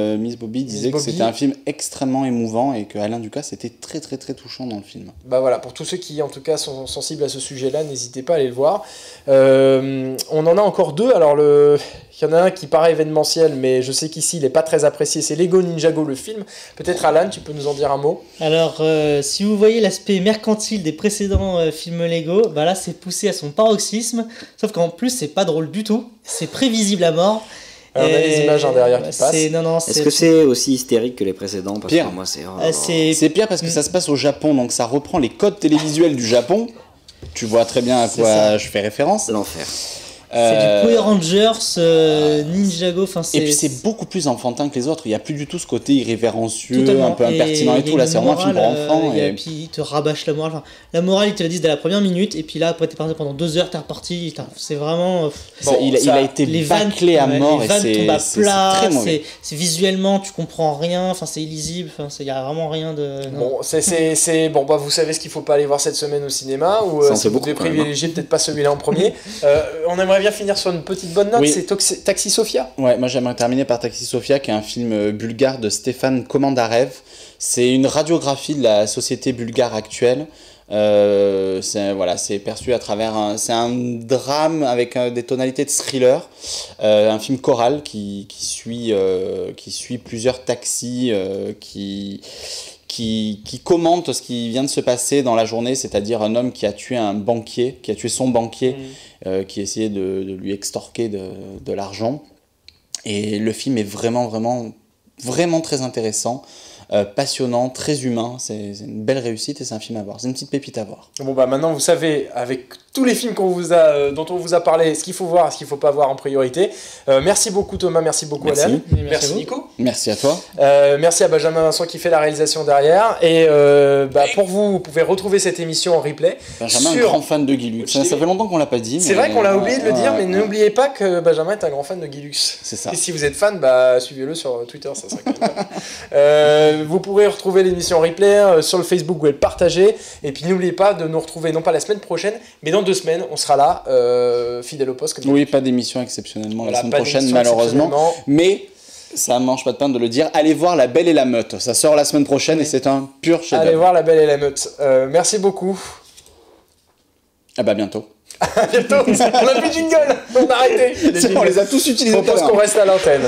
disait que c'était un film extrêmement émouvant et que Alain Ducasse était très très très touchant dans le film. Bah voilà, pour tous ceux qui en tout cas sont sensibles à ce sujet-là, n'hésitez pas à aller le voir. On en a encore 2. Alors il y en a un qui paraît événementiel, mais je sais qu'ici il n'est pas très apprécié. C'est Lego Ninjago, le film. Peut-être Alan, tu peux nous en dire un mot? Alors, si vous voyez l'aspect mercantile des précédents films Lego, bah là c'est poussé à son paroxysme. Sauf qu'en plus c'est pas drôle du tout. C'est prévisible à mort. Alors, on a les images derrière qui passent. Est-ce que c'est aussi hystérique que les précédents? Parce pire. Que moi, c'est pire parce que ça se passe au Japon, donc ça reprend les codes télévisuels du Japon. Tu vois très bien à quoi je fais référence. L'enfer. C'est du Power Rangers, Ninjago, Et puis c'est beaucoup plus enfantin que les autres, il n'y a plus du tout ce côté irrévérencieux, un peu impertinent et tout, là c'est vraiment un film pour enfants. Et puis ils te rabâchent la morale. Enfin, la morale ils te la disent dès la première minute, et puis là après t'es parti pendant 2 heures, t'es reparti, c'est vraiment... il a été bâclé à mort les vannes et tombent à plat, très mauvais. C'est visuellement tu comprends rien, enfin c'est illisible, il n'y a vraiment rien de... Bon, vous savez ce qu'il ne faut pas aller voir cette semaine au cinéma, ou si vous devez privilégier peut-être pas celui-là en premier. On aimerait bien finir sur une petite bonne note, c'est Taxi Sofia. Ouais, moi j'aimerais terminer par Taxi Sofia, qui est un film bulgare de Stéphane Komandarev. C'est une radiographie de la société bulgare actuelle. C'est perçu à travers c'est un drame avec des tonalités de thriller, un film choral qui suit plusieurs taxis qui commente ce qui vient de se passer dans la journée, c'est-à-dire un homme qui a tué son banquier, qui essayait de lui extorquer de l'argent. Et le film est vraiment, vraiment, vraiment très intéressant, passionnant, très humain. C'est une belle réussite et c'est un film à voir. C'est une petite pépite à voir. Bon, maintenant, vous savez, avec tous les films dont on vous a parlé, ce qu'il faut voir, ce qu'il ne faut pas voir en priorité. Merci beaucoup Thomas, merci beaucoup Alan. Merci Nico. Merci à toi. Merci à Benjamin Vincent qui fait la réalisation derrière. Et pour vous pouvez retrouver cette émission en replay. Benjamin est un grand fan de Guy Lux. Ça fait longtemps qu'on l'a pas dit. C'est vrai qu'on l'a oublié de le dire, mais n'oubliez pas que Benjamin est un grand fan de Guy Lux. C'est ça. Et si vous êtes fan, suivez-le sur Twitter, ça serait quand même vous pourrez retrouver l'émission en replay sur le Facebook, vous pouvez le partager. Et puis n'oubliez pas de nous retrouver, non pas la semaine prochaine, mais dans 2 semaines, on sera là, fidèle au poste. Oui, pas d'émission exceptionnellement la semaine prochaine, malheureusement. Mais ça ne mange pas de pain de le dire. Allez voir La Belle et la Meute. Ça sort la semaine prochaine et c'est un pur chef-d'œuvre. Allez voir La Belle et la Meute. Merci beaucoup. À bientôt. À bientôt. On a plus de jingle. On a arrêté. On les a tous utilisés. Je propose qu'on reste à l'antenne.